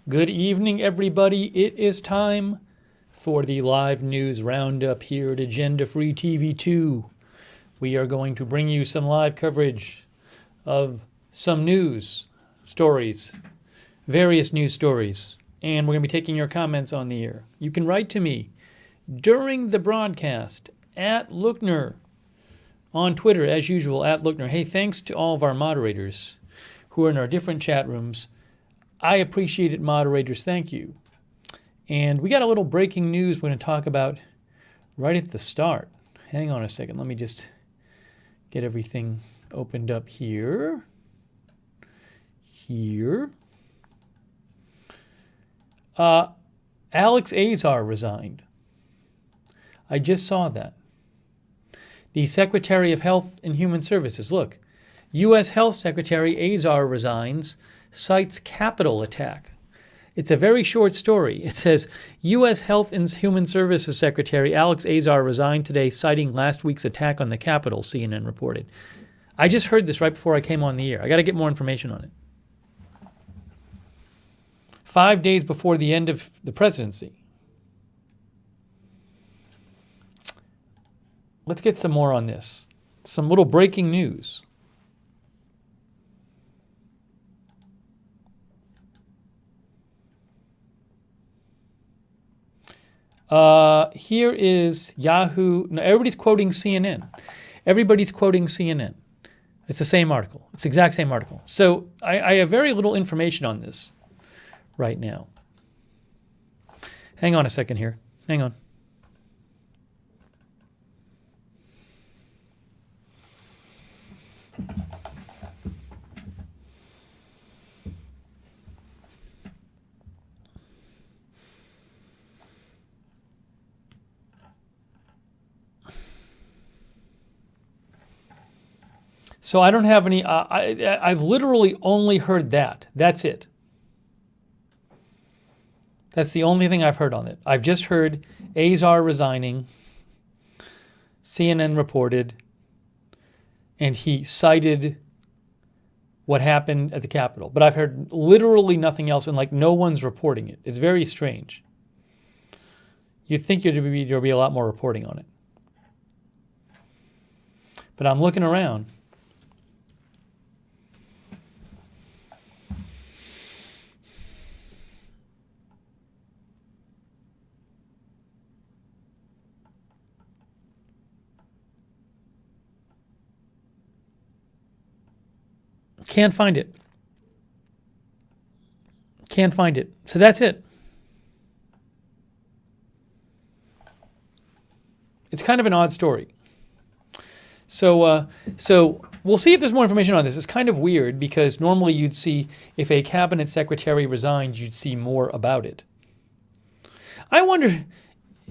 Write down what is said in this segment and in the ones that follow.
Good evening, everybody. It is time for the live news roundup here at Agenda Free TV 2. We are going to bring you some live coverage of some news stories, various news stories, and we're going to be taking your comments on the air. You can write to me during the broadcast at Lookner on Twitter, as usual, at Lookner. Hey, thanks to all of our moderators who are in our different chat rooms. I appreciate it, moderators. Thank you. And we got a little breaking news we're going to talk about right at the start. Hang on a second. Let me just get everything opened up here. Alex Azar resigned. I just saw that. The Secretary of Health and Human Services. Look, U.S. Health Secretary Azar resigns, cites Capitol attack. It's a very short story. It says, U.S. Health and Human Services Secretary Alex Azar resigned today, citing last week's attack on the Capitol, CNN reported. I just heard this right before I came on the air. I got to get more information on it. 5 days before the end of the presidency. Let's get some more on this. Some little breaking news. Here is Yahoo. No, everybody's quoting CNN. Everybody's quoting CNN. It's the same article. It's the exact same article. So I have very little information on this right now. Hang on a second here. Hang on. So I don't have any, I've literally only heard that. That's it. That's the only thing I've heard on it. I've just heard Azar resigning, CNN reported, and he cited what happened at the Capitol. But I've heard literally nothing else, and like no one's reporting it. It's very strange. You'd think there'd be a lot more reporting on it. But I'm looking around. Can't find it. Can't find it. So that's it. It's kind of an odd story. So we'll see if there's more information on this. It's kind of weird because normally you'd see if a cabinet secretary resigns, you'd see more about it. I wonder,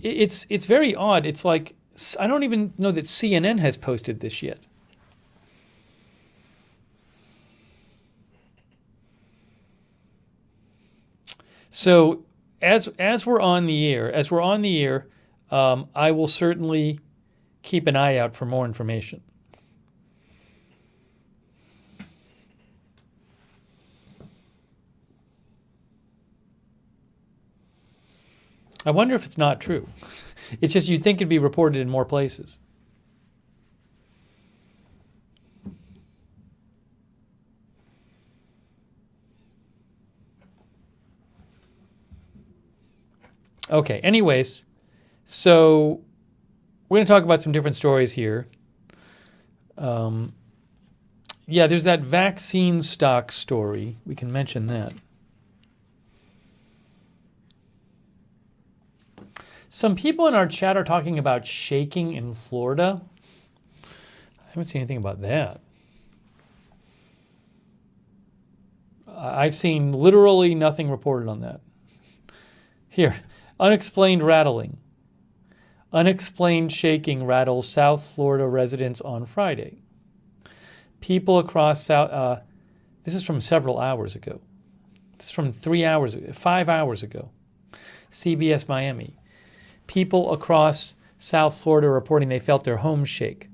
it's very odd. It's like, I don't even know that CNN has posted this yet. So as we're on the air, I will certainly keep an eye out for more information. I wonder if it's not true. It's just you'd think it'd be reported in more places. Okay, anyways, so we're going to talk about some different stories here. Yeah, there's that vaccine stock story. We can mention that. Some people in our chat are talking about shaking in Florida. I haven't seen anything about that. I've seen literally nothing reported on that. Here. Unexplained rattling. Unexplained shaking rattles South Florida residents on Friday. People across South... this is from several hours ago. This is from 3 hours ago, 5 hours ago. CBS Miami. People across South Florida reporting they felt their homes shake.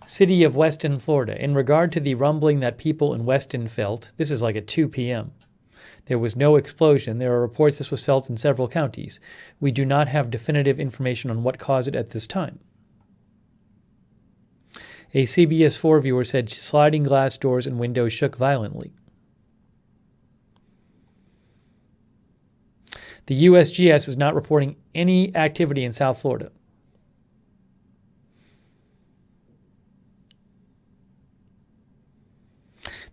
City of Weston, Florida. In regard to the rumbling that people in Weston felt, this is like at 2 p.m. There was no explosion. There are reports this was felt in several counties. We do not have definitive information on what caused it at this time. A CBS 4 viewer said sliding glass doors and windows shook violently. The USGS is not reporting any activity in South Florida.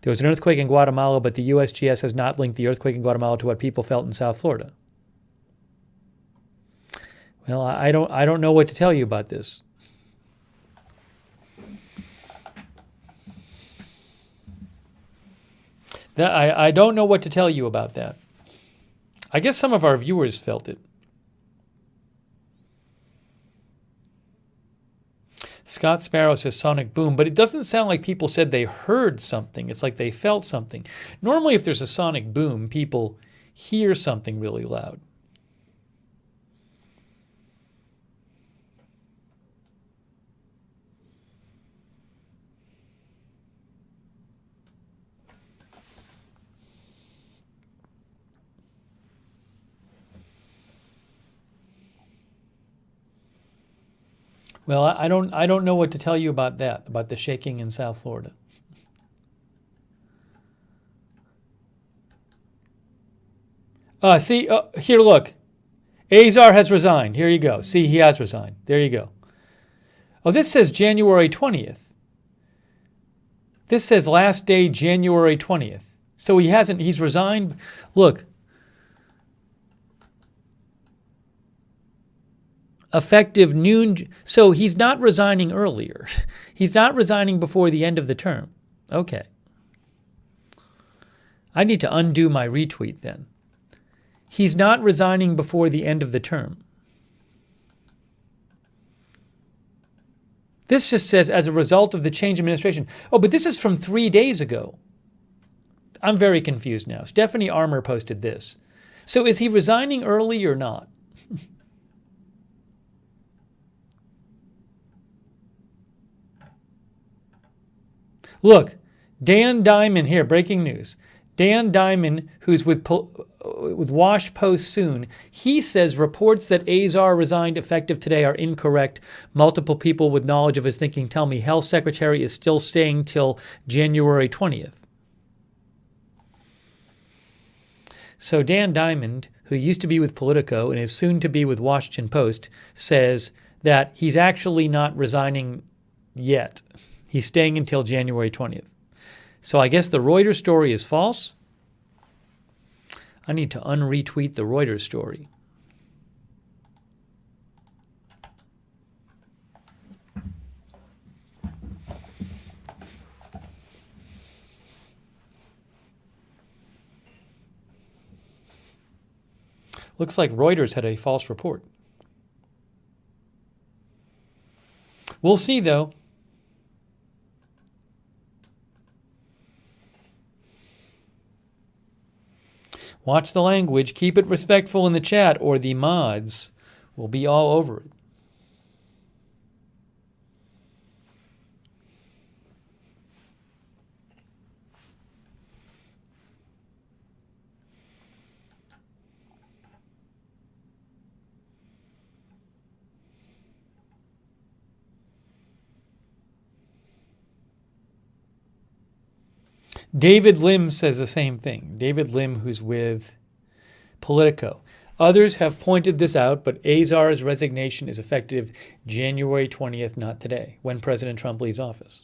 There was an earthquake in Guatemala, but the USGS has not linked the earthquake in Guatemala to what people felt in South Florida. Well, I don't know what to tell you about this. I don't know what to tell you about that. I guess some of our viewers felt it. Scott Sparrow says sonic boom, but it doesn't sound like people said they heard something. It's like they felt something. Normally, if there's a sonic boom, people hear something really loud. Well, I don't know what to tell you about that, about the shaking in South Florida. Here, look. Azar has resigned. Here you go. See, he has resigned. There you go. Oh, this says January 20th. This says last day, January 20th. So he's resigned. Look. Effective noon. So he's not resigning earlier. He's not resigning before the end of the term. Okay. I need to undo my retweet then. He's not resigning before the end of the term. This just says as a result of the change in administration. Oh, but this is from 3 days ago. I'm very confused now. Stephanie Armour posted this. So is he resigning early or not? Look, Dan Diamond here, breaking news. Dan Diamond, who's with Wash Post soon, he says reports that Azar resigned effective today are incorrect. Multiple people with knowledge of his thinking tell me Health Secretary is still staying till January 20th. So Dan Diamond, who used to be with Politico and is soon to be with Washington Post, says that he's actually not resigning yet. He's staying until January 20th. So I guess the Reuters story is false. I need to unretweet the Reuters story. Looks like Reuters had a false report. We'll see, though. Watch the language. Keep it respectful in the chat, or the mods will be all over it. David Lim says the same thing. David Lim, who's with Politico. Others have pointed this out, but Azar's resignation is effective January 20th, not today, when President Trump leaves office.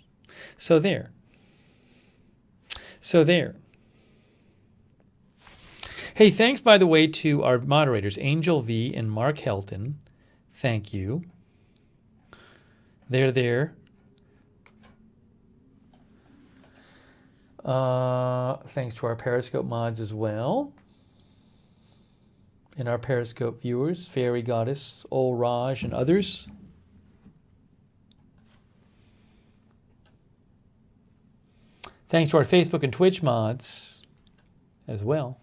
So there. Hey, thanks, by the way, to our moderators, Angel V and Mark Helton. Thank you. They're there. Thanks to our Periscope mods as well. And our Periscope viewers, Fairy Goddess, Ol Raj, and others. Thanks to our Facebook and Twitch mods as well.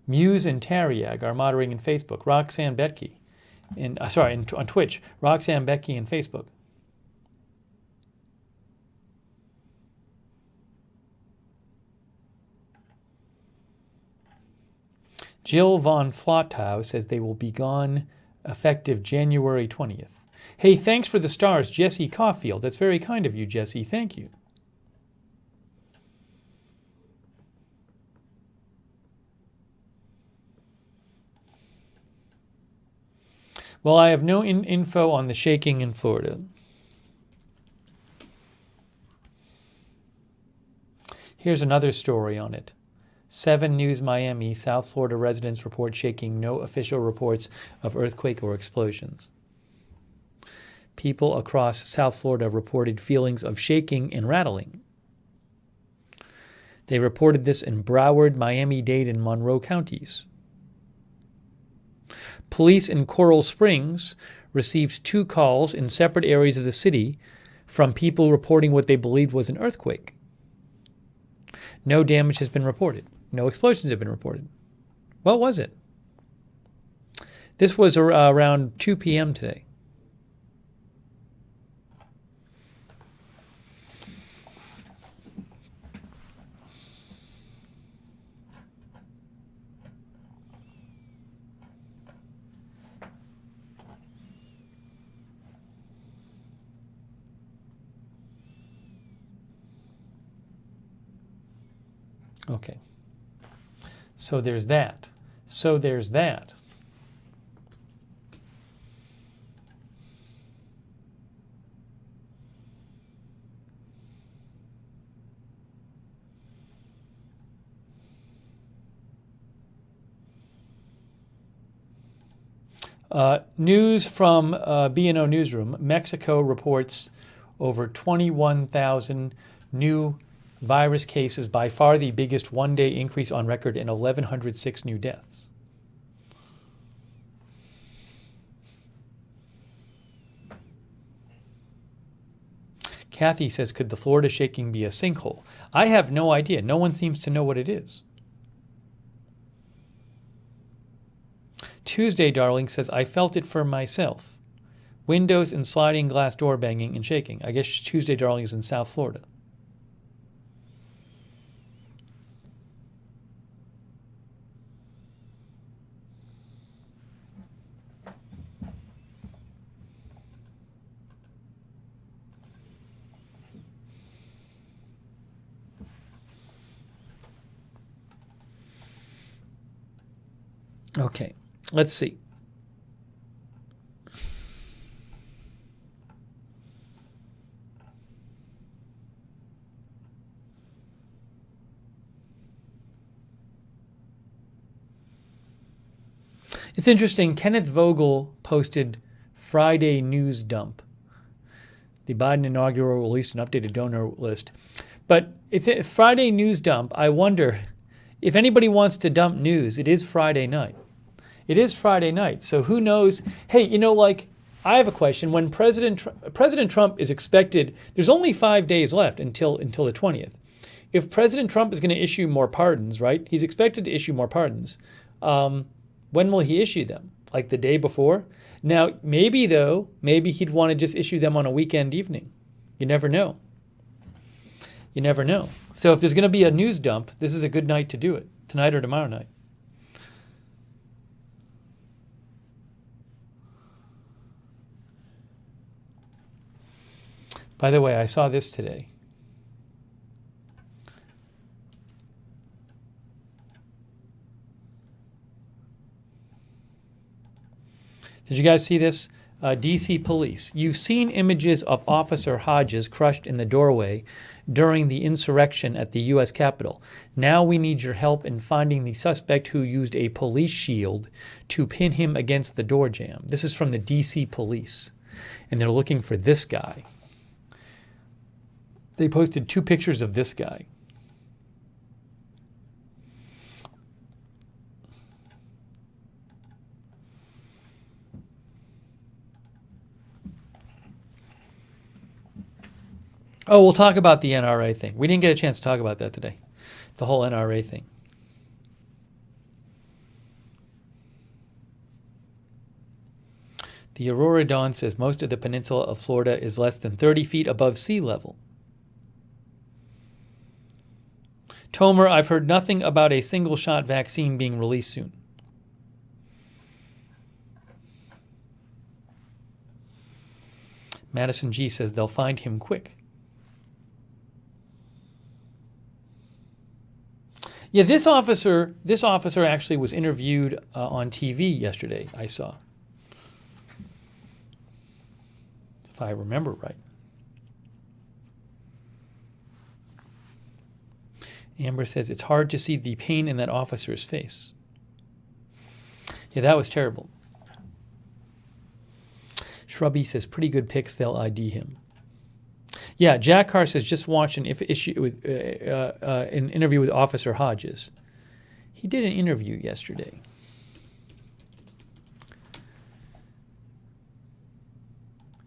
Muse and Tariag are moderating in Facebook. Roxanne Betke. on Twitch. Roxanne Becky and Facebook. Jill von Flotow says they will be gone effective January 20th. Hey, thanks for the stars, Jesse Caulfield. That's very kind of you, Jesse. Thank you. Well, I have no info on the shaking in Florida. Here's another story on it. 7 News Miami, South Florida residents report shaking, no official reports of earthquake or explosions. People across South Florida reported feelings of shaking and rattling. They reported this in Broward, Miami-Dade, and Monroe counties. Police in Coral Springs received 2 calls in separate areas of the city from people reporting what they believed was an earthquake. No damage has been reported. No explosions have been reported. What was it? This was around 2 p.m. today. Okay. So there's that. So there's that. News from B&O Newsroom. Mexico reports over 21,000 new virus cases, by far the biggest one-day increase on record, and 1,106 new deaths. Kathy says, could the Florida shaking be a sinkhole? I have no idea. No one seems to know what it is. Tuesday, darling, says, I felt it for myself. Windows and sliding glass door banging and shaking. I guess Tuesday, darling, is in South Florida. Okay, let's see. It's interesting. Kenneth Vogel posted Friday news dump. The Biden inaugural released an updated donor list. But it's a Friday news dump. I wonder if anybody wants to dump news, it is Friday night. It is Friday night. So who knows? Hey, I have a question. When President Trump is expected, there's only 5 days left until the 20th. If President Trump is going to issue more pardons, right? He's expected to issue more pardons. When will he issue them? Like the day before? Now, maybe he'd want to just issue them on a weekend evening. You never know. You never know. So if there's going to be a news dump, this is a good night to do it. Tonight or tomorrow night. By the way, I saw this today. Did you guys see this? DC police. You've seen images of Officer Hodges crushed in the doorway during the insurrection at the U.S. Capitol. Now we need your help in finding the suspect who used a police shield to pin him against the door jamb. This is from the DC police, and they're looking for this guy. They posted 2 pictures of this guy. Oh, we'll talk about the NRA thing. We didn't get a chance to talk about that today. The whole NRA thing. The Aurora Dawn says most of the peninsula of Florida is less than 30 feet above sea level. Tomer, I've heard nothing about a single-shot vaccine being released soon. Madison G says they'll find him quick. Yeah, this officer actually was interviewed on TV yesterday, I saw. If I remember right. Amber says it's hard to see the pain in that officer's face. Yeah, that was terrible. Shrubby says pretty good picks, they'll ID him. Yeah, Jack Carr says just watched an interview with Officer Hodges. He did an interview yesterday.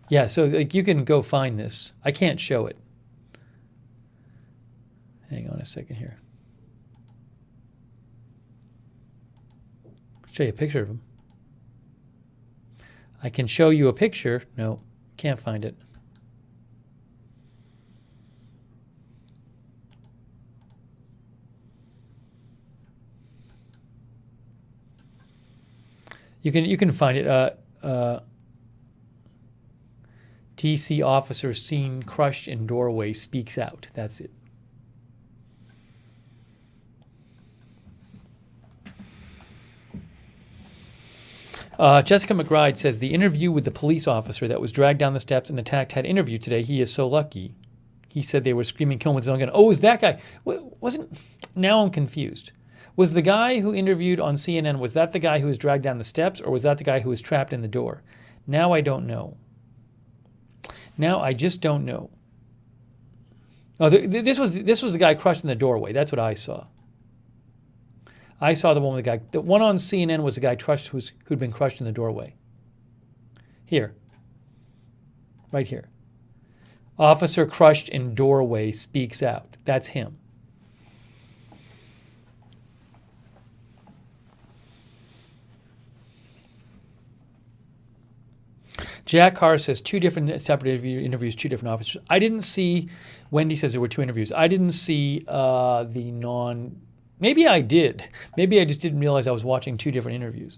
Yeah, so you can go find this. I can't show it. Hang on a second here. I'll show you a picture of him. I can show you a picture. No, can't find it. You can find it. DC officer seen crushed in doorway speaks out. That's it. Jessica McBride says the interview with the police officer that was dragged down the steps and attacked had interview today. He is so lucky. He said they were screaming, kill him with his own gun. Oh, is that guy? Now I'm confused. Was the guy who interviewed on CNN, was that the guy who was dragged down the steps, or was that the guy who was trapped in the door? Now I don't know. Now I just don't know. Oh, this was the guy crushed in the doorway. That's what I saw. I saw the one with the guy. The one on CNN was the guy who'd been crushed in the doorway. Here. Right here. Officer crushed in doorway speaks out. That's him. Jack Carr says two different separate interviews, two different officers. I didn't see, Wendy says there were two interviews. I didn't see maybe I did. Maybe I just didn't realize I was watching two different interviews.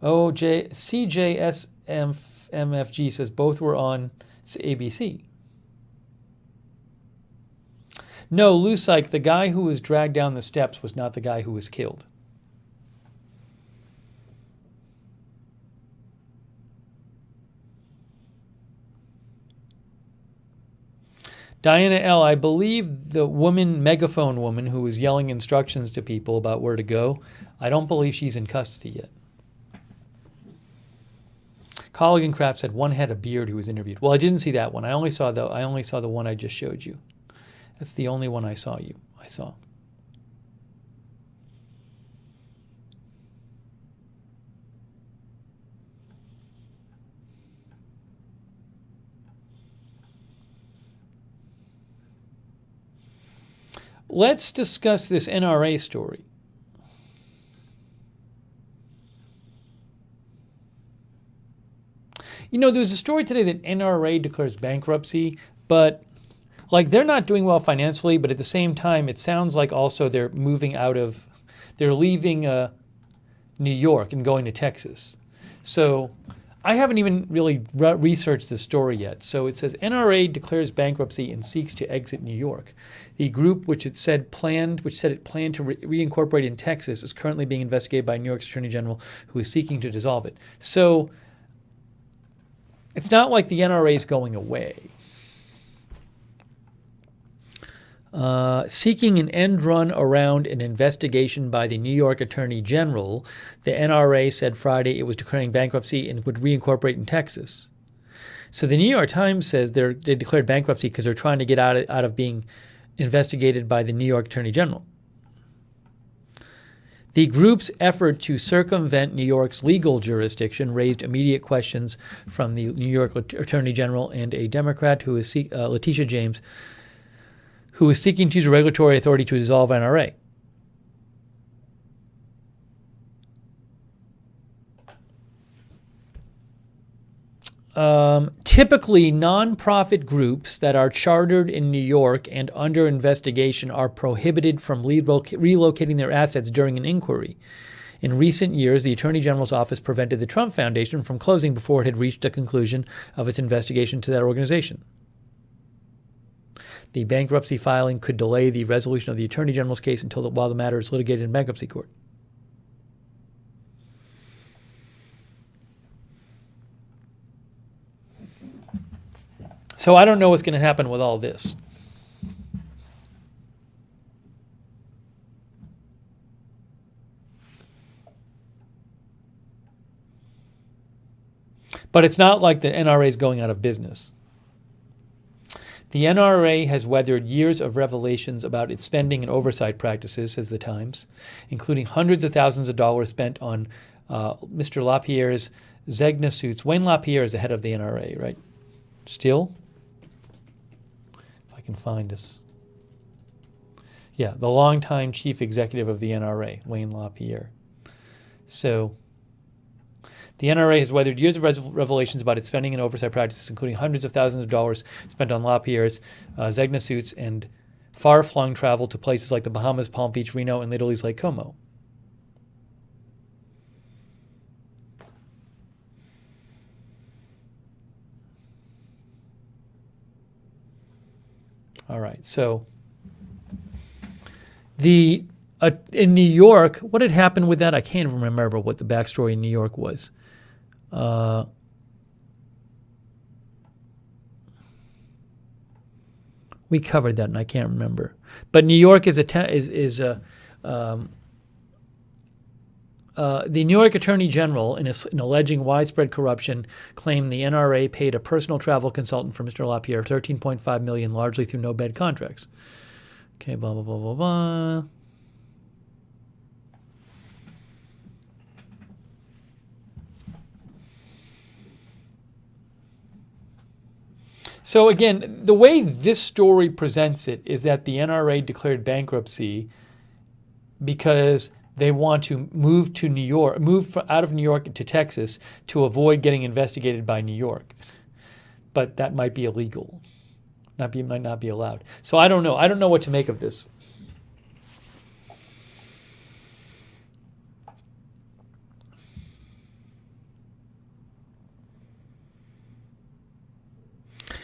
CJSMFG says both were on ABC. No, Lou Syke, the guy who was dragged down the steps was not the guy who was killed. Diana L., I believe the megaphone woman who was yelling instructions to people about where to go, I don't believe she's in custody yet. Colligan Craft said one had a beard who was interviewed. Well, I didn't see that one. I only saw the one I just showed you. That's the only one I saw. Let's discuss this NRA story. There was a story today that NRA declares bankruptcy, but they're not doing well financially, but at the same time, it sounds like also they're leaving New York and going to Texas. So I haven't even really researched this story yet. So it says NRA declares bankruptcy and seeks to exit New York. The group, which said it planned to reincorporate in Texas, is currently being investigated by New York's Attorney General, who is seeking to dissolve it. So it's not like the NRA is going away. Seeking an end run around an investigation by the New York Attorney General, the NRA said Friday it was declaring bankruptcy and would reincorporate in Texas. So the New York Times says they declared bankruptcy because they're trying to get out of being investigated by the New York Attorney General. The group's effort to circumvent New York's legal jurisdiction raised immediate questions from the New York Attorney General and a Democrat who is Letitia James, who is seeking to use a regulatory authority to dissolve NRA. Typically, nonprofit groups that are chartered in New York and under investigation are prohibited from relocating their assets during an inquiry. In recent years, the Attorney General's office prevented the Trump Foundation from closing before it had reached a conclusion of its investigation to that organization. The bankruptcy filing could delay the resolution of the Attorney General's case while the matter is litigated in bankruptcy court. So I don't know what's going to happen with all this. But it's not like the NRA is going out of business. The NRA has weathered years of revelations about its spending and oversight practices, says the Times, including hundreds of thousands of dollars spent on Mr. LaPierre's Zegna suits. Wayne LaPierre is the head of the NRA, right? Still? If I can find this. Yeah, the longtime chief executive of the NRA, Wayne LaPierre. So the NRA has weathered years of revelations about its spending and oversight practices, including hundreds of thousands of dollars spent on LaPierre's Zegna suits and far-flung travel to places like the Bahamas, Palm Beach, Reno, and Italy's Lake Como. All right, so in New York, what had happened with that? I can't even remember what the backstory in New York was. We covered that, and I can't remember. But New York the New York Attorney General, in alleging widespread corruption, claimed the NRA paid a personal travel consultant for Mr. LaPierre $13.5 million, largely through no-bid contracts. Okay, blah, blah, blah, blah, blah. So again, the way this story presents it is that the NRA declared bankruptcy because they want to move to New York, out of New York to Texas to avoid getting investigated by New York. But that might be illegal. Might not be allowed. So I don't know. I don't know what to make of this.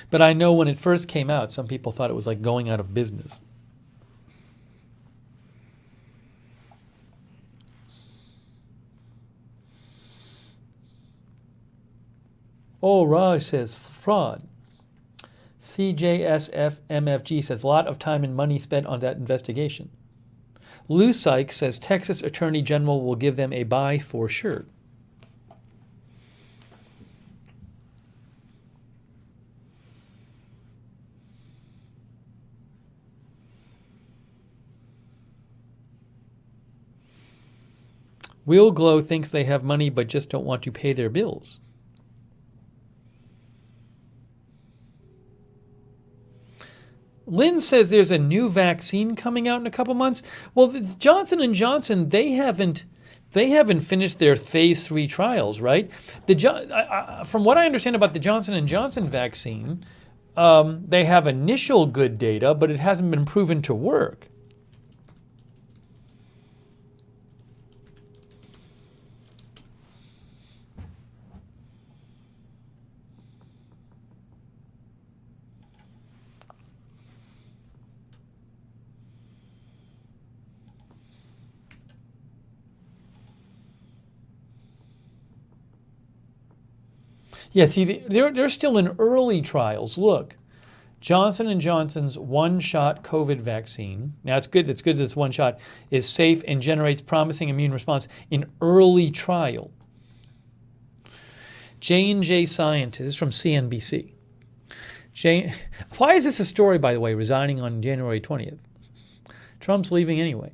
But I know when it first came out, some people thought it was like going out of business. Oh, Raj says fraud. CJSFMFG says a lot of time and money spent on that investigation. Lou Sykes says Texas Attorney General will give them a buy for sure. Will Glow thinks they have money but just don't want to pay their bills. Lynn says there's a new vaccine coming out in a couple months. Well, Johnson & Johnson, they haven't finished their phase 3 trials, right? From what I understand about the Johnson & Johnson vaccine, they have initial good data, but it hasn't been proven to work. Yeah, see, they're still in early trials. Look, Johnson & Johnson's one-shot COVID vaccine, now it's good that it's one shot, is safe and generates promising immune response in early trial. J&J scientists, this is from CNBC. Why is this a story, by the way, resigning on January 20th? Trump's leaving anyway.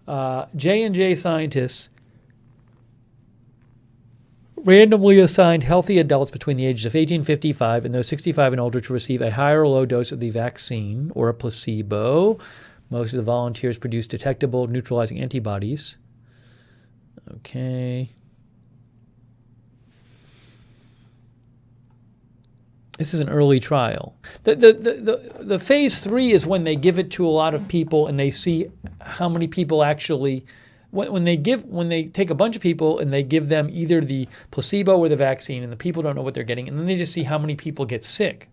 J&J scientists randomly assigned healthy adults between the ages of 18 and 55 and those 65 and older to receive a high or low dose of the vaccine or a placebo. Most of the volunteers produced detectable neutralizing antibodies. Okay. This is an early trial. The phase 3 is when they give it to a lot of people and they see how many people actually, when they take a bunch of people and they give them either the placebo or the vaccine, and the people don't know what they're getting, and then they just see how many people get sick.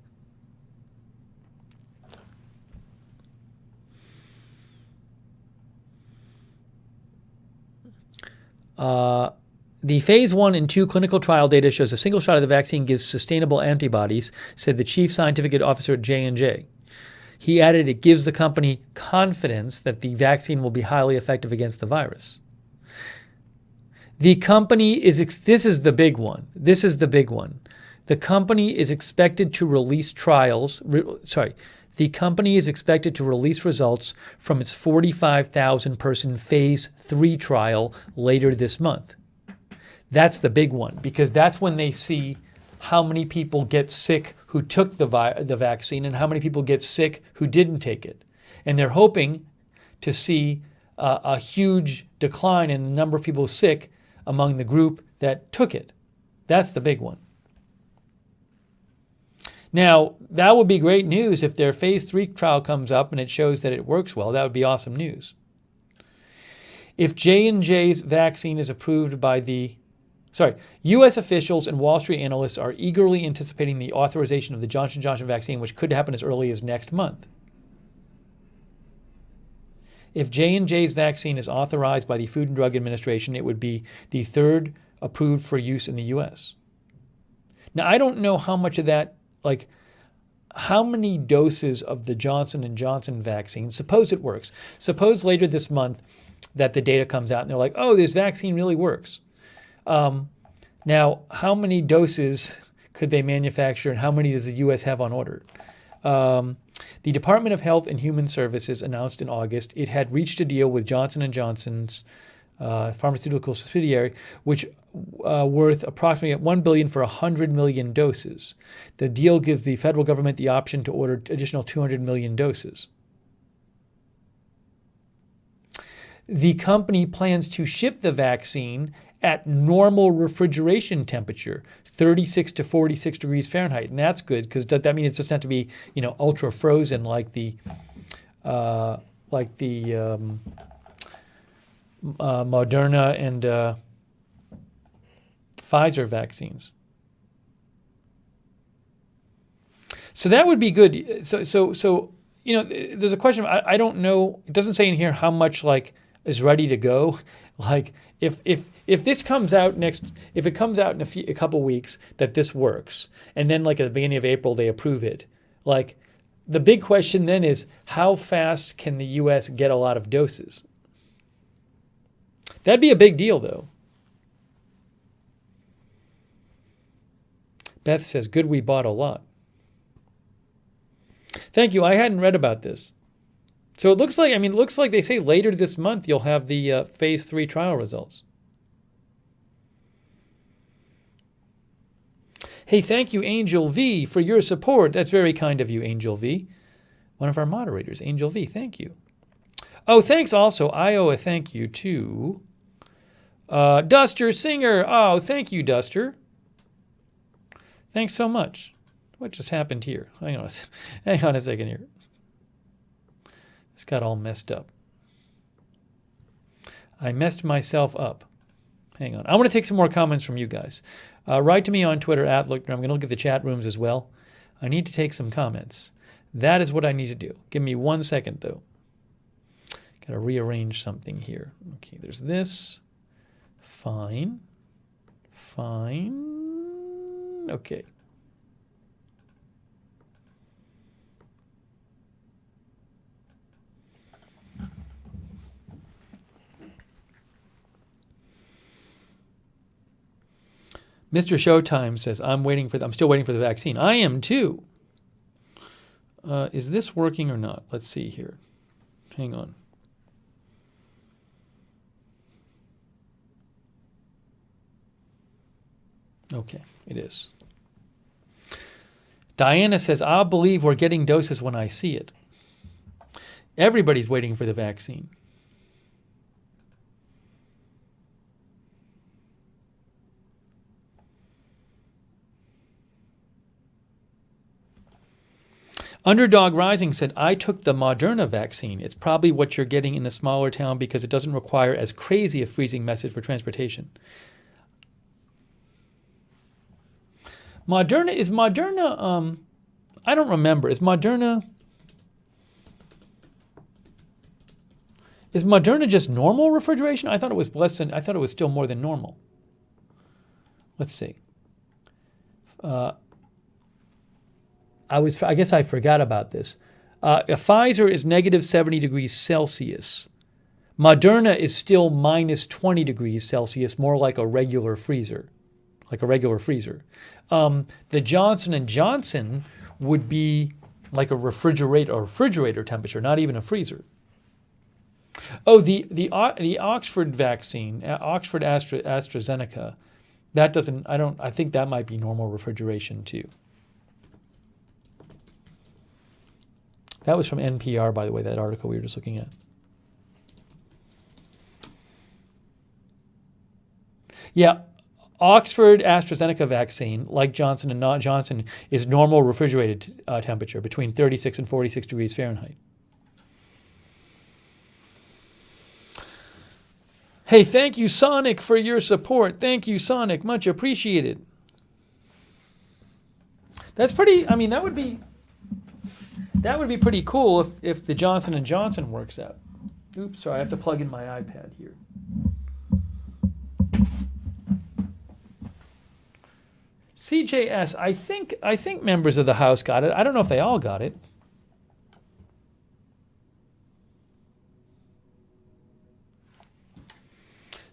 The phase 1 and 2 clinical trial data shows a single shot of the vaccine gives sustainable antibodies, said the chief scientific officer at J&J. He added it gives the company confidence that the vaccine will be highly effective against the virus. The company is, this is the big one. This is the big one. The company is expected to release the company is expected to release results from its 45,000 person phase 3 trial later this month. That's the big one, because that's when they see how many people get sick who took the vaccine and how many people get sick who didn't take it. And they're hoping to see a huge decline in the number of people sick among the group that took it. That's the big one. Now, that would be great news if their phase 3 trial comes up and it shows that it works well. That would be awesome news. If J&J's vaccine is approved by U.S. officials and Wall Street analysts are eagerly anticipating the authorization of the Johnson & Johnson vaccine, which could happen as early as next month. If J&J's vaccine is authorized by the Food and Drug Administration, it would be the third approved for use in the U.S. Now, I don't know how much of that, like how many doses of the Johnson & Johnson vaccine, suppose it works. Suppose later this month that the data comes out and they're like, oh, this vaccine really works. Now, how many doses could they manufacture and how many does the U.S. have on order? The Department of Health and Human Services announced in August it had reached a deal with Johnson & Johnson's pharmaceutical subsidiary, which worth approximately $1 billion for 100 million doses. The deal gives the federal government the option to order additional 200 million doses. The company plans to ship the vaccine at normal refrigeration temperature, 36 to 46 degrees Fahrenheit. And that's good because that means it doesn't have to be, ultra frozen like the Moderna and Pfizer vaccines. So that would be good. So there's a question. I don't know. It doesn't say in here how much is ready to go. If this comes out if it comes out in a couple weeks that this works, and then at the beginning of April they approve it, the big question then is how fast can the U.S. get a lot of doses? That'd be a big deal, though. Beth says, good, we bought a lot. Thank you. I hadn't read about this. So it looks like they say later this month you'll have the phase 3 trial results. Hey, thank you, Angel V, for your support. That's very kind of you, Angel V. One of our moderators, Angel V. Thank you. Oh, thanks also. I owe a thank you to Duster Singer. Oh, thank you, Duster. Thanks so much. What just happened here? Hang on a second here. This got all messed up. I messed myself up. Hang on. I want to take some more comments from you guys. Write to me on Twitter @Lookner. I'm going to look at the chat rooms as well. I need to take some comments. That is what I need to do. Give me 1 second, though. Got to rearrange something here. Okay, there's this. Fine. Okay. Mr. Showtime says, I'm still waiting for the vaccine. I am too. Is this working or not? Let's see here. Hang on. Okay, it is. Diana says, I'll believe we're getting doses when I see it. Everybody's waiting for the vaccine. Underdog Rising said, I took the Moderna vaccine. It's probably what you're getting in a smaller town because it doesn't require as crazy a freezing method for transportation. Moderna, I don't remember. Is Moderna just normal refrigeration? I thought it was I thought it was still more than normal. Let's see. I guess I forgot about this. Pfizer is negative 70 degrees Celsius. Moderna is still minus 20 degrees Celsius, more like a regular freezer. The Johnson & Johnson would be like a refrigerator temperature, not even a freezer. Oh, the Oxford vaccine, Oxford AstraZeneca, that doesn't, I think that might be normal refrigeration too. That was from NPR, by the way, that article we were just looking at. Yeah, Oxford AstraZeneca vaccine, like Johnson & Johnson, is normal refrigerated temperature between 36 and 46 degrees Fahrenheit. Hey, thank you, Sonic, for your support. Thank you, Sonic. Much appreciated. That's pretty, I mean, that would be pretty cool if the Johnson & Johnson works out. Oops, sorry, I have to plug in my iPad here. CJS, I think members of the House got it. I don't know if they all got it.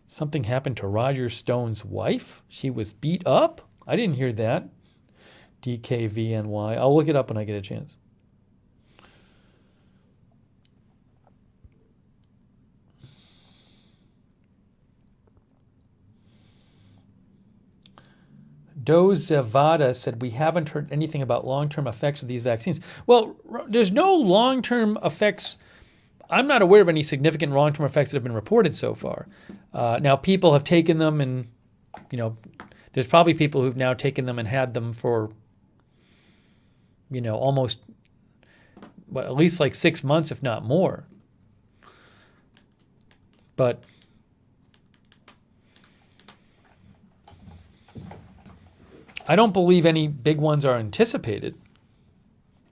Something happened to Roger Stone's wife? She was beat up? I didn't hear that. DKVNY. I'll look it up when I get a chance. Dozevada said, we haven't heard anything about long-term effects of these vaccines. Well, there's no long-term effects. I'm not aware of any significant long-term effects that have been reported so far. Now, people have taken them and, there's probably people who've now taken them and had them for, almost, at least like 6 months, if not more. But I don't believe any big ones are anticipated,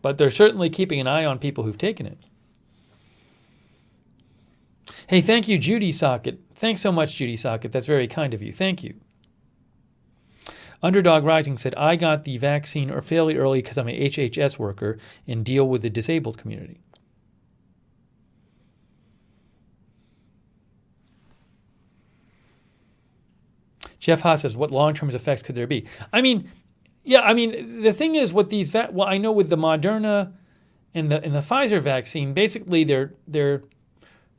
but they're certainly keeping an eye on people who've taken it. Hey, thank you, Judy Socket. Thanks so much, Judy Socket. That's very kind of you. Thank you. Underdog Rising said, I got the vaccine fairly early because I'm a HHS worker and deal with the disabled community. Jeff Haas says, what long-term effects could there be? The thing is, what these I know with the Moderna and the Pfizer vaccine, basically they're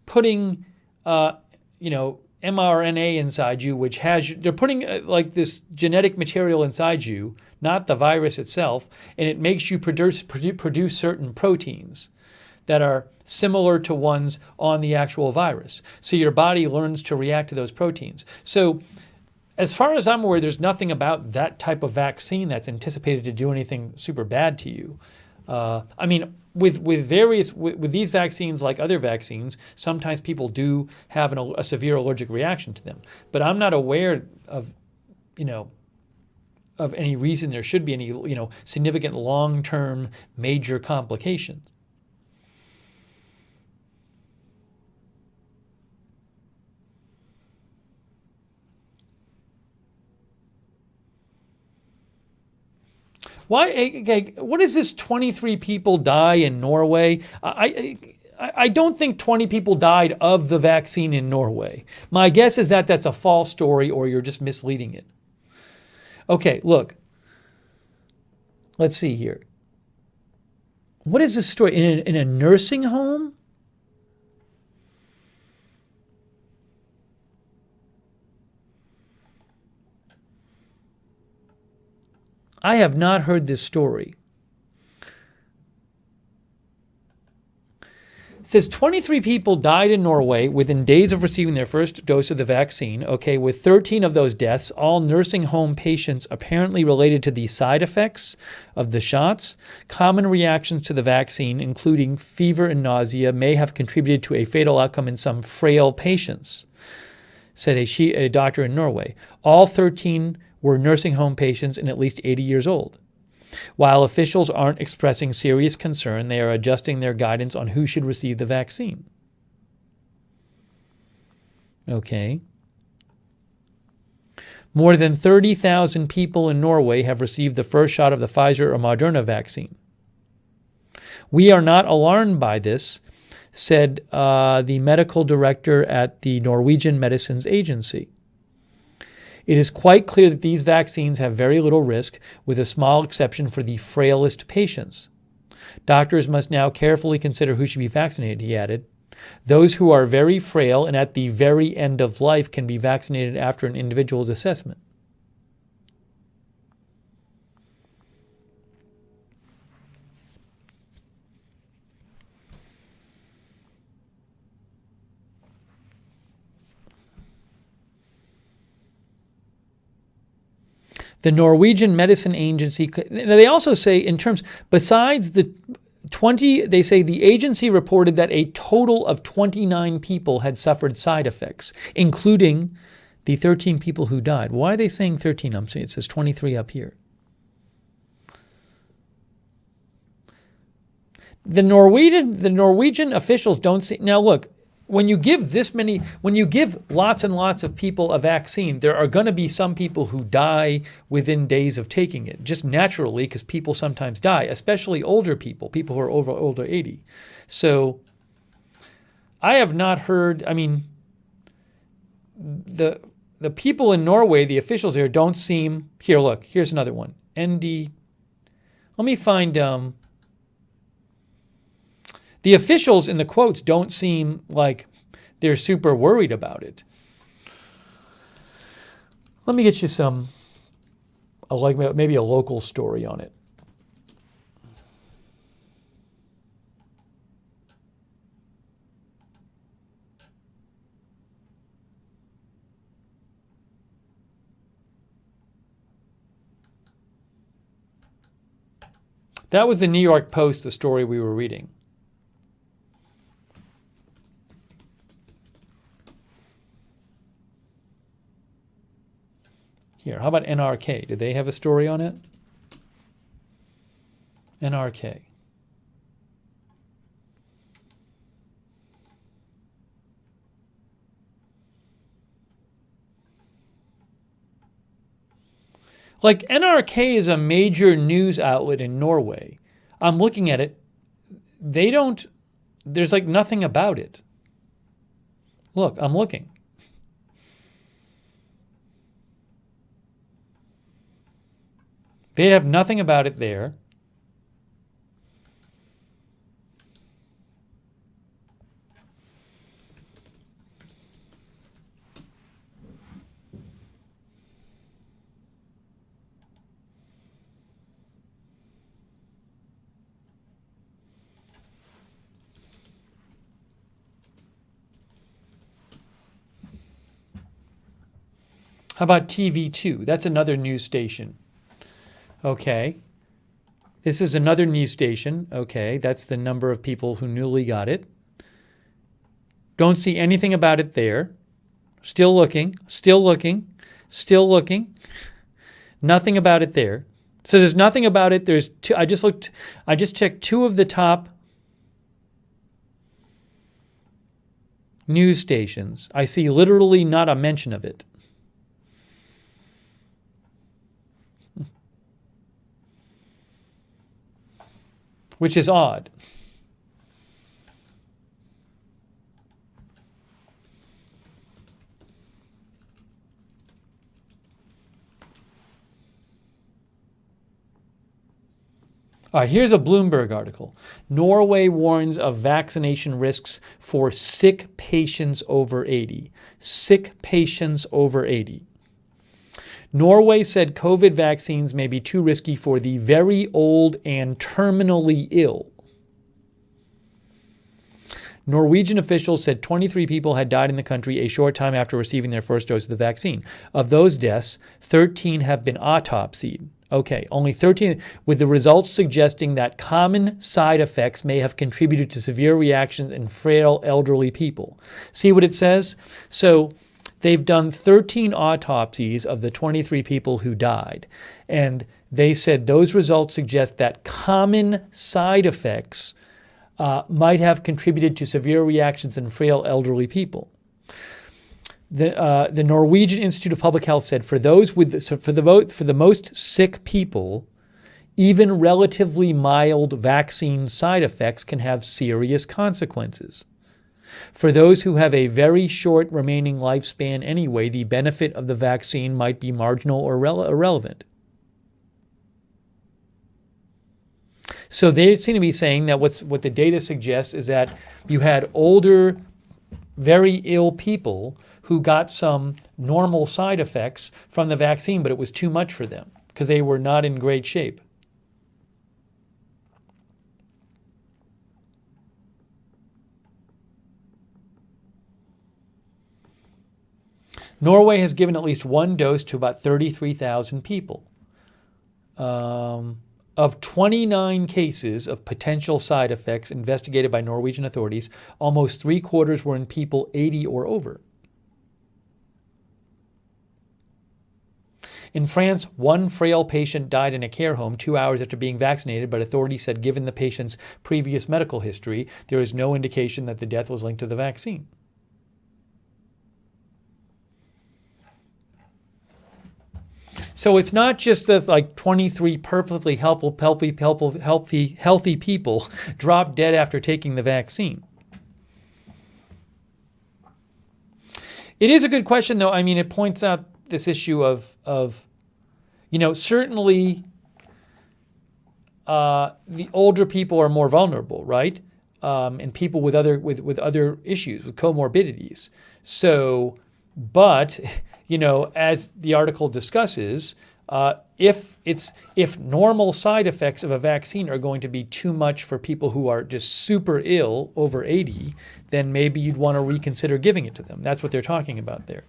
putting mRNA inside you, which they're putting like this genetic material inside you, not the virus itself, and it makes you produce certain proteins that are similar to ones on the actual virus. So your body learns to react to those proteins. So as far as I'm aware, there's nothing about that type of vaccine that's anticipated to do anything super bad to you. With these vaccines, like other vaccines, sometimes people do have a severe allergic reaction to them. But I'm not aware of any reason there should be any, significant long-term major complications. Why? What is this? 23 people die in Norway. I don't think 20 people died of the vaccine in Norway. My guess is that that's a false story, or you're just misleading it. Okay, look. Let's see here. What is this story? In a nursing home? I have not heard this story. It says 23 people died in Norway within days of receiving their first dose of the vaccine, okay, with 13 of those deaths, all nursing home patients apparently related to the side effects of the shots. Common reactions to the vaccine, including fever and nausea, may have contributed to a fatal outcome in some frail patients, said a doctor in Norway. All 13 were nursing home patients and at least 80 years old. While officials aren't expressing serious concern, they are adjusting their guidance on who should receive the vaccine. Okay. More than 30,000 people in Norway have received the first shot of the Pfizer or Moderna vaccine. We are not alarmed by this, said the medical director at the Norwegian Medicines Agency. It is quite clear that these vaccines have very little risk, with a small exception for the frailest patients. Doctors must now carefully consider who should be vaccinated, he added. Those who are very frail and at the very end of life can be vaccinated after an individual's assessment. The Norwegian Medicine Agency, they also say in terms, besides the 20, they say the agency reported that a total of 29 people had suffered side effects, including the 13 people who died. Why are they saying 13? I'm saying it says 23 up here. The Norwegian officials don't see, now look, when you give lots and lots of people a vaccine, there are going to be some people who die within days of taking it, just naturally, because people sometimes die, especially older people who are over 80. So I have not heard, I mean, the people in Norway, the officials there don't seem, here, look, here's another one. ND, let me find, the officials in the quotes don't seem like they're super worried about it. Let me get you some, like maybe a local story on it. That was the New York Post, the story we were reading. Here, how about NRK? Did they have a story on it? NRK. Like, NRK is a major news outlet in Norway. I'm looking at it. There's like nothing about it. Look, I'm looking. They have nothing about it there. How about TV2? That's another news station. Okay. This is another news station. Okay. That's the number of people who newly got it. Don't see anything about it there. Still looking, still looking, still looking. Nothing about it there. So there's nothing about it. There's two, I just checked two of the top news stations. I see literally not a mention of it. Which is odd. All right, here's a Bloomberg article. Norway warns of vaccination risks for sick patients over 80. Sick patients over 80. Norway said COVID vaccines may be too risky for the very old and terminally ill. Norwegian officials said 23 people had died in the country a short time after receiving their first dose of the vaccine. Of those deaths, 13 have been autopsied. Okay, only 13, with the results suggesting that common side effects may have contributed to severe reactions in frail elderly people. See what it says? So they've done 13 autopsies of the 23 people who died, and they said those results suggest that common side effects might have contributed to severe reactions in frail elderly people. The Norwegian Institute of Public Health said for the most sick people, even relatively mild vaccine side effects can have serious consequences. For those who have a very short remaining lifespan anyway, the benefit of the vaccine might be marginal or irrelevant. So they seem to be saying that what the data suggests is that you had older, very ill people who got some normal side effects from the vaccine, but it was too much for them because they were not in great shape. Norway has given at least one dose to about 33,000 people. Of 29 cases of potential side effects investigated by Norwegian authorities, almost 3/4 were in people 80 or over. In France, one frail patient died in a care home 2 hours after being vaccinated, but authorities said given the patient's previous medical history, there is no indication that the death was linked to the vaccine. So it's not just that like 23 perfectly healthy people dropped dead after taking the vaccine. It is a good question, though. I mean, it points out this issue of certainly the older people are more vulnerable, right? And people with other issues, with comorbidities. So, but as the article discusses, if normal side effects of a vaccine are going to be too much for people who are just super ill over 80, then maybe you'd want to reconsider giving it to them. That's what they're talking about there.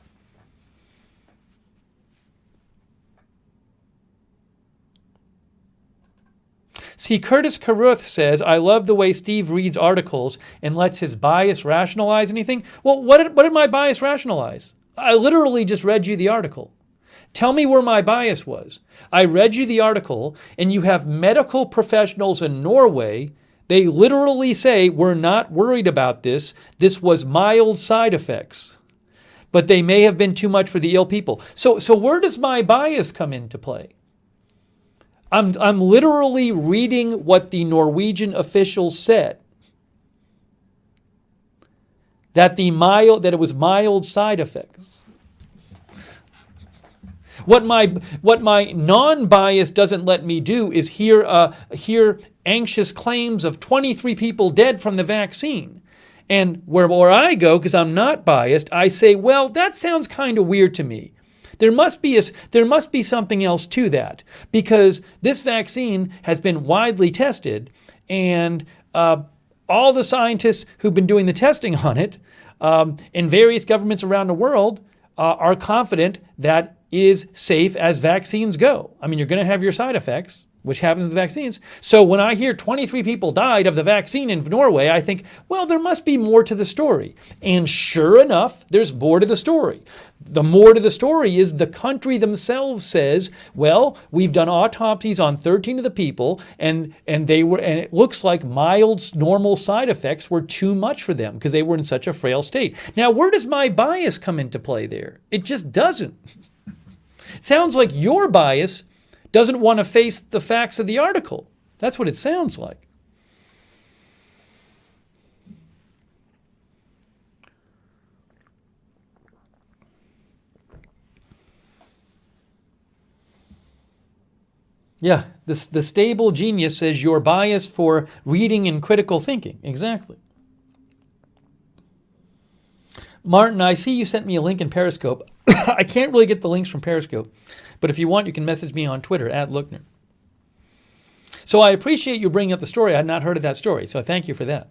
See, Curtis Carruth says, I love the way Steve reads articles and lets his bias rationalize anything. Well, what did my bias rationalize? I literally just read you the article. Tell me where my bias was. I read you the article, and you have medical professionals in Norway. They literally say, we're not worried about this. This was mild side effects. But they may have been too much for the ill people. So where does my bias come into play? I'm literally reading what the Norwegian officials said. That it was mild side effects. What my non-bias doesn't let me do is hear anxious claims of 23 people dead from the vaccine. And where I go, because I'm not biased, I say, well, that sounds kind of weird to me. There must be something else to that, because this vaccine has been widely tested, and all the scientists who've been doing the testing on it in various governments around the world are confident that it is safe as vaccines go. I mean, you're going to have your side effects, which happens with vaccines. So when I hear 23 people died of the vaccine in Norway, I think, well, there must be more to the story. And sure enough, there's more to the story. The more to the story is the country themselves says, well, we've done autopsies on 13 of the people, and it looks like mild, normal side effects were too much for them because they were in such a frail state. Now, where does my bias come into play there? It just doesn't. It sounds like your bias doesn't want to face the facts of the article. That's what it sounds like. Yeah, the stable genius says your bias for reading and critical thinking. Exactly. Martin, I see you sent me a link in Periscope. I can't really get the links from Periscope, but if you want, you can message me on Twitter @Lookner. So I appreciate you bringing up the story. I had not heard of that story, so thank you for that.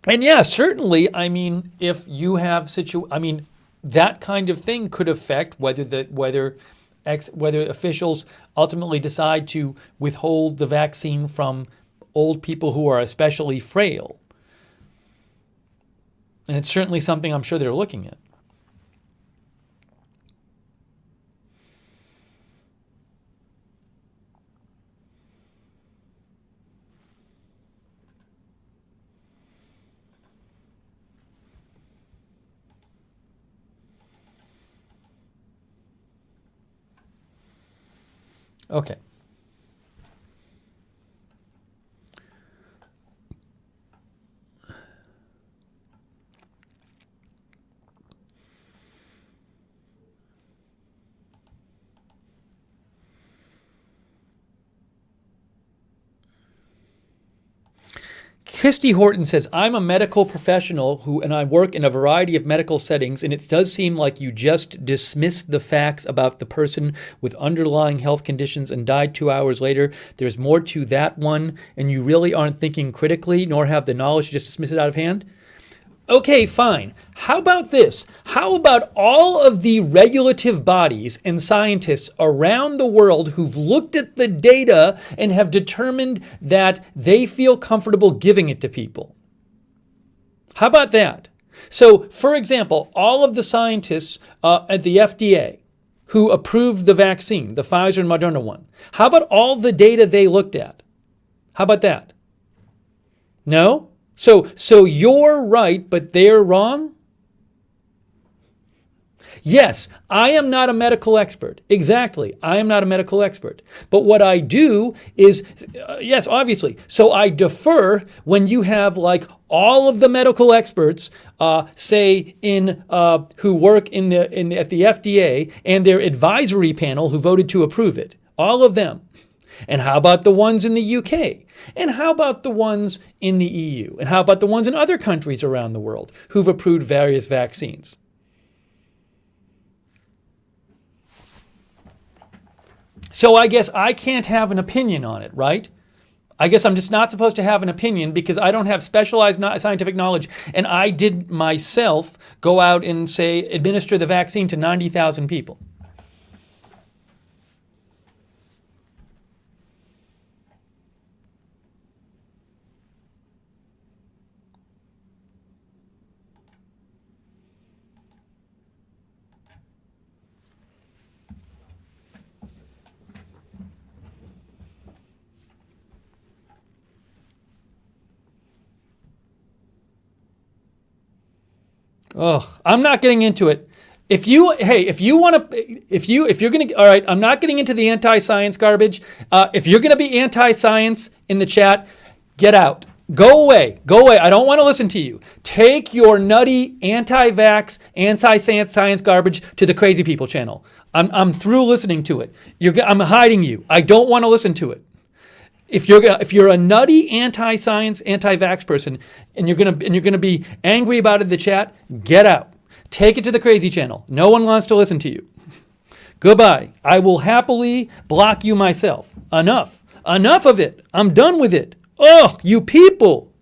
And yeah, certainly, I mean, if you have that kind of thing could affect whether officials ultimately decide to withhold the vaccine from old people who are especially frail. And it's certainly something I'm sure they're looking at. Okay. Christy Horton says, I'm a medical professional and I work in a variety of medical settings, and it does seem like you just dismissed the facts about the person with underlying health conditions and died 2 hours later. There's more to that one, and you really aren't thinking critically, nor have the knowledge to just dismiss it out of hand. Okay, fine. How about this? How about all of the regulative bodies and scientists around the world who've looked at the data and have determined that they feel comfortable giving it to people? How about that? So, for example, all of the scientists at the FDA who approved the vaccine, the Pfizer and Moderna one, how about all the data they looked at? How about that? No? So you're right, but they're wrong? Yes, I am not a medical expert. Exactly. I am not a medical expert. But what I do is, yes, obviously. So I defer when you have like all of the medical experts, say who work at the FDA and their advisory panel who voted to approve it. All of them. And how about the ones in the UK? And how about the ones in the EU? And how about the ones in other countries around the world who've approved various vaccines? So I guess I can't have an opinion on it, right? I guess I'm just not supposed to have an opinion because I don't have specialized scientific knowledge, and I did myself go out and, say, administer the vaccine to 90,000 people. Ugh, I'm not getting into it. If you're gonna, all right, I'm not getting into the anti-science garbage. If you're gonna be anti-science in the chat, get out. Go away. I don't want to listen to you. Take your nutty anti-vax, anti-science garbage to the Crazy People channel. I'm through listening to it. I'm hiding you. I don't want to listen to it. If you're a nutty anti-science, anti-vax person, and you're gonna be angry about it in the chat, get out. Take it to the Crazy channel. No one wants to listen to you. Goodbye. I will happily block you myself. Enough of it. I'm done with it. Oh, you people.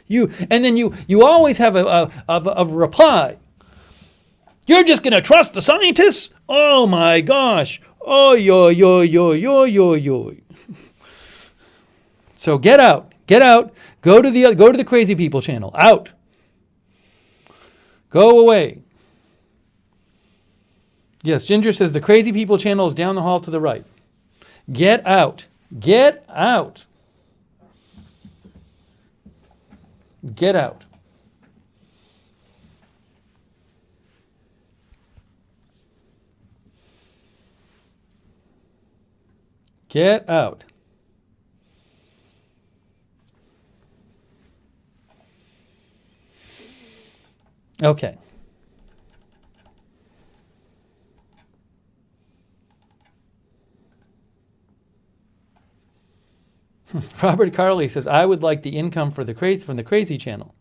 And then you always have a reply. You're just gonna trust the scientists? Oh my gosh. Oh yo. So get out. Go to the Crazy People channel. Out. Go away. Yes, Ginger says the Crazy People channel is down the hall to the right. Get out. Get out. Get out. Get out. Okay. Robert Carley says, I would like the income from the Crazy channel.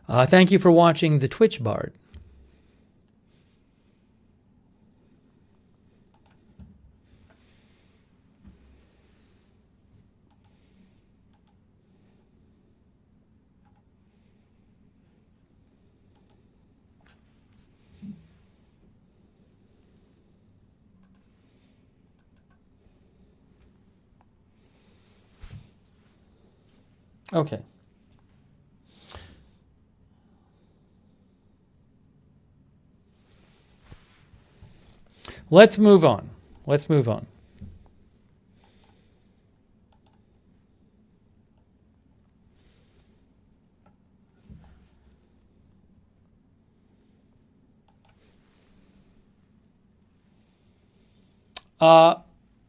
Thank you for watching the Twitch Bard. Okay. Let's move on. Let's move on.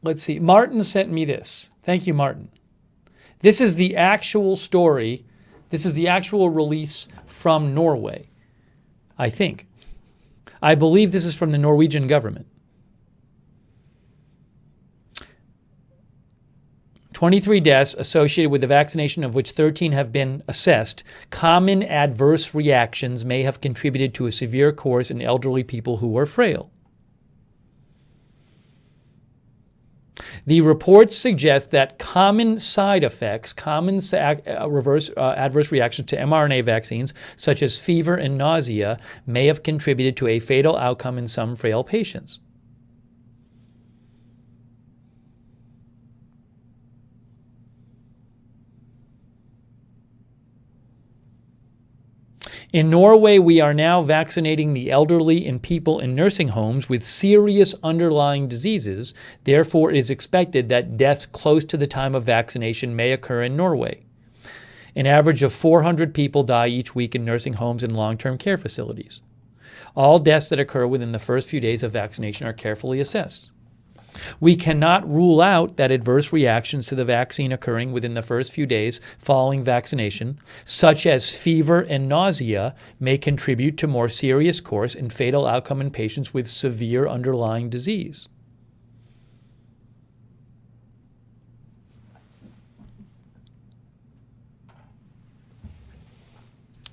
Let's see. Martin sent me this. Thank you, Martin. This is the actual story. This is the actual release from Norway, I think. I believe this is from the Norwegian government. 23 deaths associated with the vaccination, of which 13 have been assessed. Common adverse reactions may have contributed to a severe course in elderly people who are frail. The reports suggest that common side effects, adverse reactions to mRNA vaccines, such as fever and nausea, may have contributed to a fatal outcome in some frail patients. In Norway, we are now vaccinating the elderly and people in nursing homes with serious underlying diseases. Therefore, it is expected that deaths close to the time of vaccination may occur in Norway. An average of 400 people die each week in nursing homes and long-term care facilities. All deaths that occur within the first few days of vaccination are carefully assessed. We cannot rule out that adverse reactions to the vaccine occurring within the first few days following vaccination, such as fever and nausea, may contribute to more serious course and fatal outcome in patients with severe underlying disease.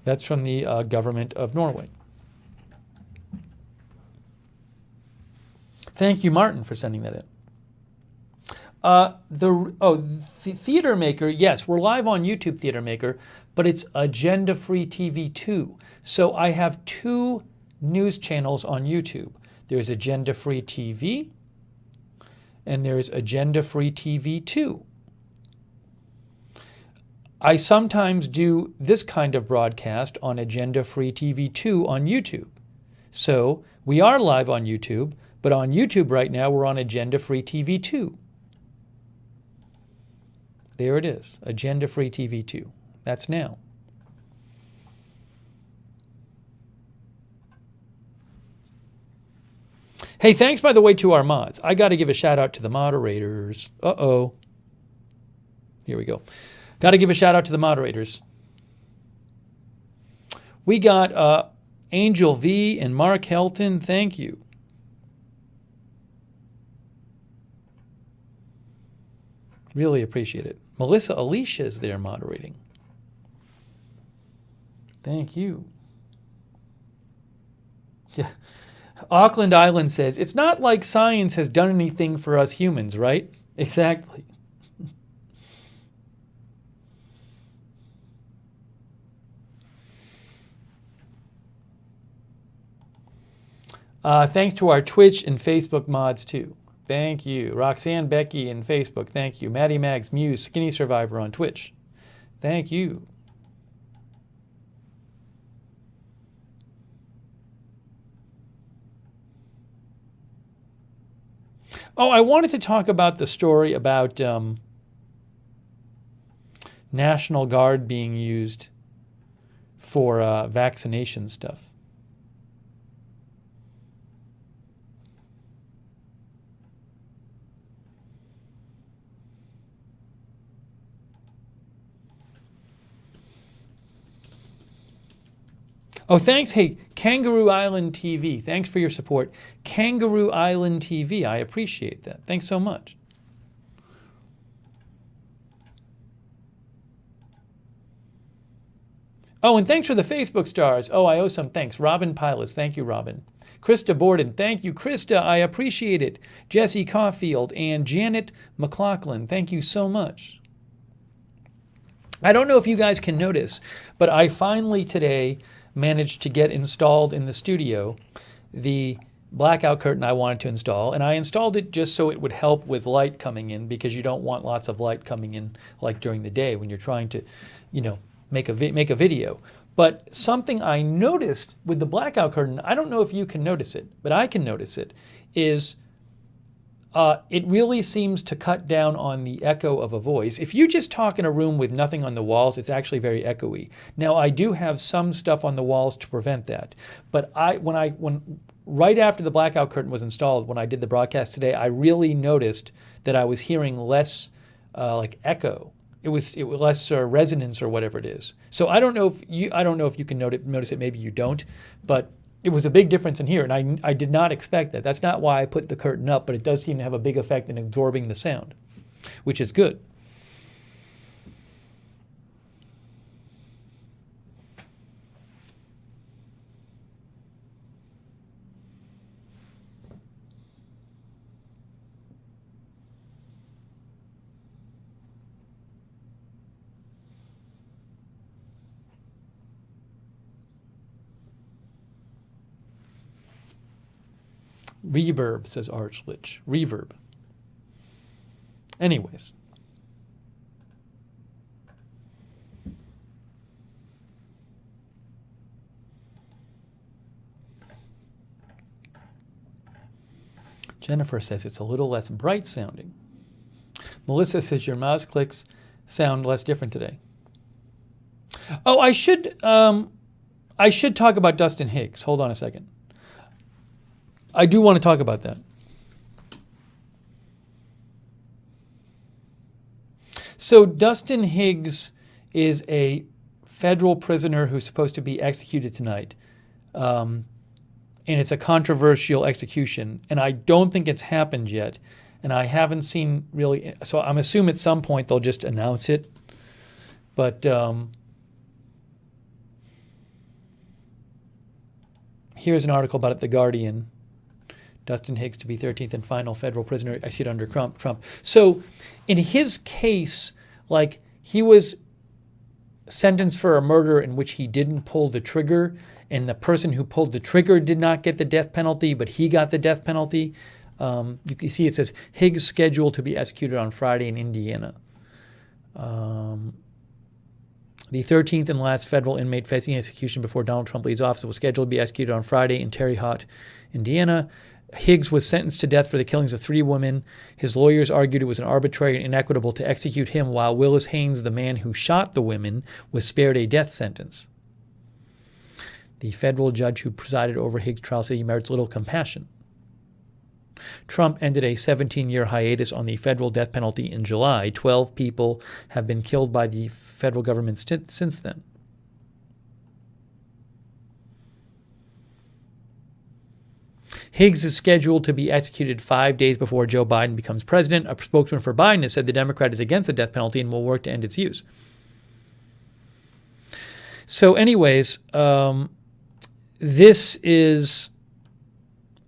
That's from the government of Norway. Thank you, Martin, for sending that in. The Theater Maker, yes, we're live on YouTube, Theater Maker, but it's Agenda Free TV 2. So I have two news channels on YouTube. There's Agenda Free TV, and there's Agenda Free TV 2. I sometimes do this kind of broadcast on Agenda Free TV 2 on YouTube. So we are live on YouTube, but on YouTube right now, we're on Agenda Free TV 2. There it is, Agenda Free TV 2. That's now. Hey, thanks, by the way, to our mods. I got to give a shout out to the moderators. Uh-oh. Here we go. Got to give a shout out to the moderators. We got Angel V and Mark Helton. Thank you. Really appreciate it. Melissa Alicia is there moderating. Thank you. Yeah. Auckland Island says, it's not like science has done anything for us humans, right? Exactly. Thanks to our Twitch and Facebook mods too. Thank you. Roxanne Becky in Facebook. Thank you. Maddie Mags Muse, Skinny Survivor on Twitch. Thank you. Oh, I wanted to talk about the story about National Guard being used for vaccination stuff. Oh, thanks. Hey, Kangaroo Island TV. Thanks for your support. Kangaroo Island TV. I appreciate that. Thanks so much. Oh, and thanks for the Facebook stars. Oh, I owe some thanks. Robin Pilas. Thank you, Robin. Krista Borden. Thank you, Krista. I appreciate it. Jesse Caulfield and Janet McLaughlin. Thank you so much. I don't know if you guys can notice, but I finally today managed to get installed in the studio the blackout curtain I wanted to install, and I installed it just so it would help with light coming in, because you don't want lots of light coming in like during the day when you're trying to, make a video. But something I noticed with the blackout curtain, I don't know if you can notice it, but I can notice it, is it really seems to cut down on the echo of a voice. If you just talk in a room with nothing on the walls, it's actually very echoey. Now, I do have some stuff on the walls to prevent that, but when right after the blackout curtain was installed, when I did the broadcast today, I really noticed that I was hearing less like echo. It was less resonance or whatever it is. So I don't know if you can notice it. Maybe you don't, but it was a big difference in here, and I did not expect that. That's not why I put the curtain up, but it does seem to have a big effect in absorbing the sound, which is good. Reverb, says Archlich. Reverb. Anyways. Jennifer says it's a little less bright sounding. Melissa says your mouse clicks sound less different today. Oh, I should talk about Dustin Higgs. Hold on a second. I do want to talk about that. So Dustin Higgs is a federal prisoner who's supposed to be executed tonight. And it's a controversial execution. And I don't think it's happened yet. And I haven't seen really, so I'm assuming at some point they'll just announce it. But here's an article about it, The Guardian. Dustin Higgs to be 13th and final federal prisoner executed under Trump. So in his case, like, he was sentenced for a murder in which he didn't pull the trigger, and the person who pulled the trigger did not get the death penalty, but he got the death penalty. You can see it says Higgs scheduled to be executed on Friday in Indiana. The 13th and last federal inmate facing execution before Donald Trump leaves office was scheduled to be executed on Friday in Terre Haute, Indiana. Higgs was sentenced to death for the killings of 3 women. His lawyers argued it was arbitrary and inequitable to execute him, while Willis Haynes, the man who shot the women, was spared a death sentence. The federal judge who presided over Higgs' trial said he merits little compassion. Trump ended a 17-year hiatus on the federal death penalty in July. 12 people have been killed by the federal government since then. Higgs is scheduled to be executed 5 days before Joe Biden becomes president. A spokesman for Biden has said the Democrat is against the death penalty and will work to end its use. So anyways, this is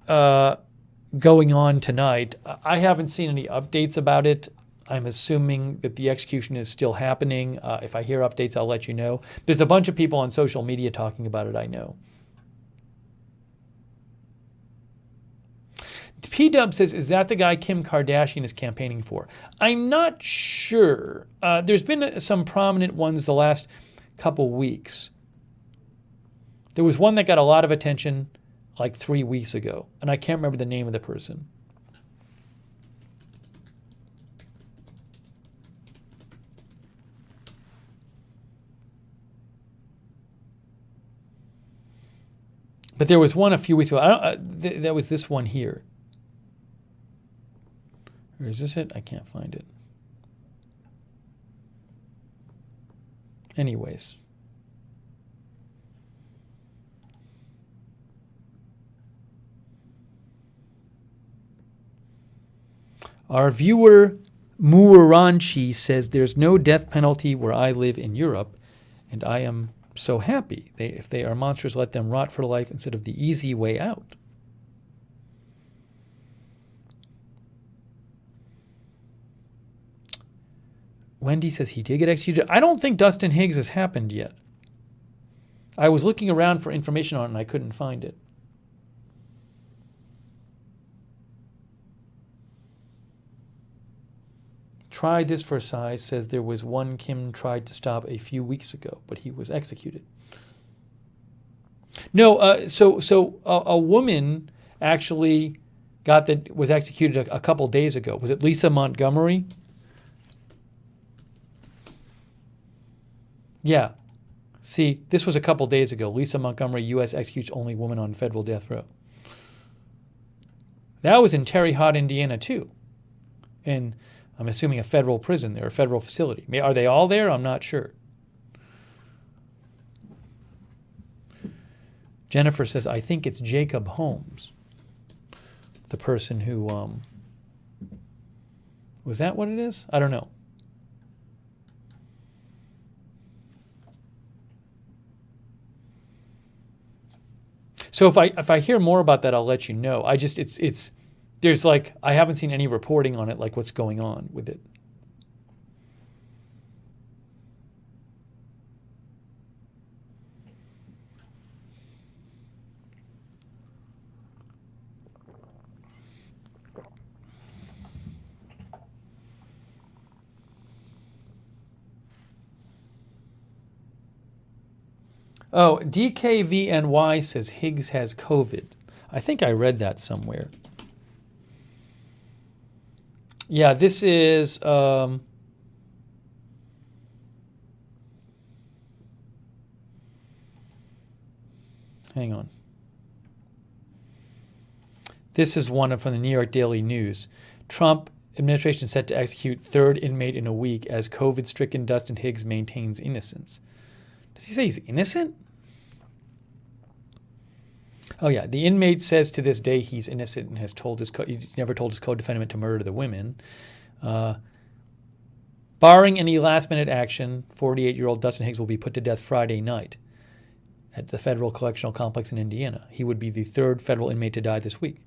going on tonight. I haven't seen any updates about it. I'm assuming that the execution is still happening. If I hear updates, I'll let you know. There's a bunch of people on social media talking about it, I know. P-Dub says, is that the guy Kim Kardashian is campaigning for? I'm not sure. There's been some prominent ones the last couple weeks. There was one that got a lot of attention like 3 weeks ago, and I can't remember the name of the person. But there was one a few weeks ago. That was this one here. Or is this it? I can't find it. Anyways. Our viewer Muranchi says there's no death penalty where I live in Europe, and I am so happy. If they are monsters, let them rot for life instead of the easy way out. Wendy says he did get executed. I don't think Dustin Higgs has happened yet. I was looking around for information on it and I couldn't find it. Try this for size says there was one Kim tried to stop a few weeks ago, but he was executed. No, so a woman actually was executed a couple days ago. Was it Lisa Montgomery? Yeah. See, this was a couple days ago. Lisa Montgomery, U.S. executes only woman on federal death row. That was in Terre Haute, Indiana, too. And I'm assuming a federal prison there, a federal facility. Are they all there? I'm not sure. Jennifer says, I think it's Jacob Holmes, the person who, was that what it is? I don't know. So if I hear more about that, I'll let you know. There's like, I haven't seen any reporting on it, like what's going on with it. Oh, DKVNY says Higgs has COVID. I think I read that somewhere. Yeah, this is... hang on. This is one from the New York Daily News. Trump administration set to execute third inmate in a week as COVID-stricken Dustin Higgs maintains innocence. Does he say he's innocent? Oh, yeah. The inmate says to this day he's innocent and has told he never told his co-defendant to murder the women. Barring any last-minute action, 48-year-old Dustin Higgs will be put to death Friday night at the Federal Correctional Complex in Indiana. He would be the third federal inmate to die this week.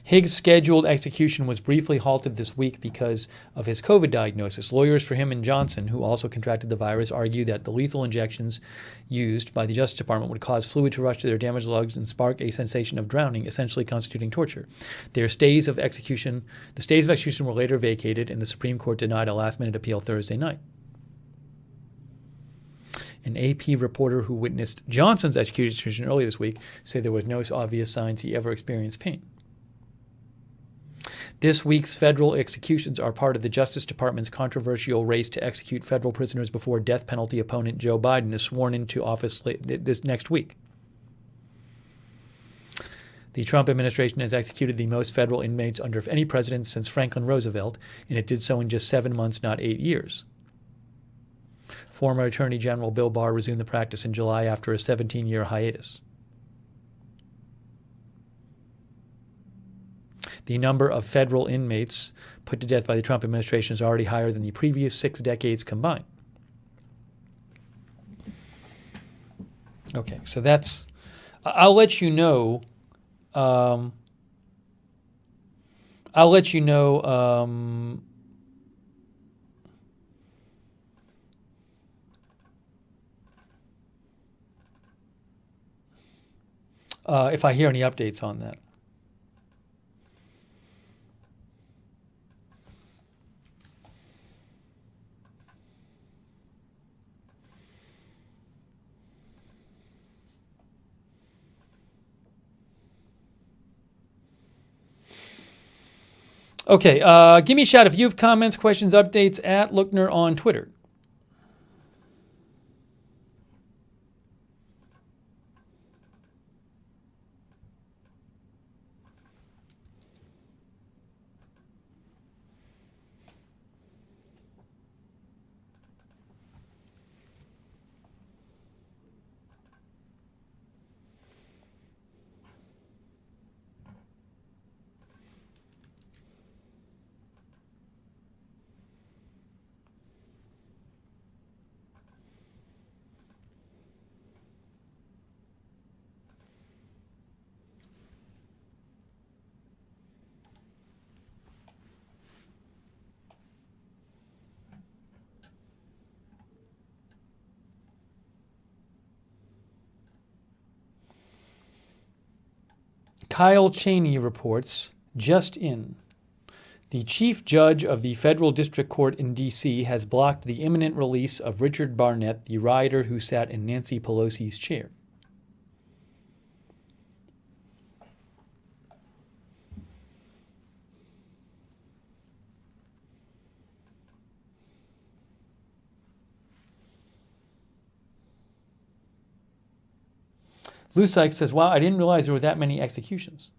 Higgs' scheduled execution was briefly halted this week because of his COVID diagnosis. Lawyers for him and Johnson, who also contracted the virus, argue that the lethal injections used by the Justice Department would cause fluid to rush to their damaged lungs and spark a sensation of drowning, essentially constituting torture. The stays of execution were later vacated, and the Supreme Court denied a last-minute appeal Thursday night. An AP reporter who witnessed Johnson's execution earlier this week said there were no obvious signs he ever experienced pain. This week's federal executions are part of the Justice Department's controversial race to execute federal prisoners before death penalty opponent Joe Biden is sworn into office this next week. The Trump administration has executed the most federal inmates under any president since Franklin Roosevelt, and it did so in just 7 months, not 8 years. Former Attorney General Bill Barr resumed the practice in July after a 17-year hiatus. The number of federal inmates put to death by the Trump administration is already higher than the previous 6 decades combined. Okay, so that's... I'll let you know... if I hear any updates on that. Okay, give me a shout if you have comments, questions, updates at Lookner on Twitter. Kyle Cheney reports, just in. The chief judge of the federal district court in D.C. has blocked the imminent release of Richard Barnett, the rioter who sat in Nancy Pelosi's chair. Lou Sykes says, wow, I didn't realize there were that many executions.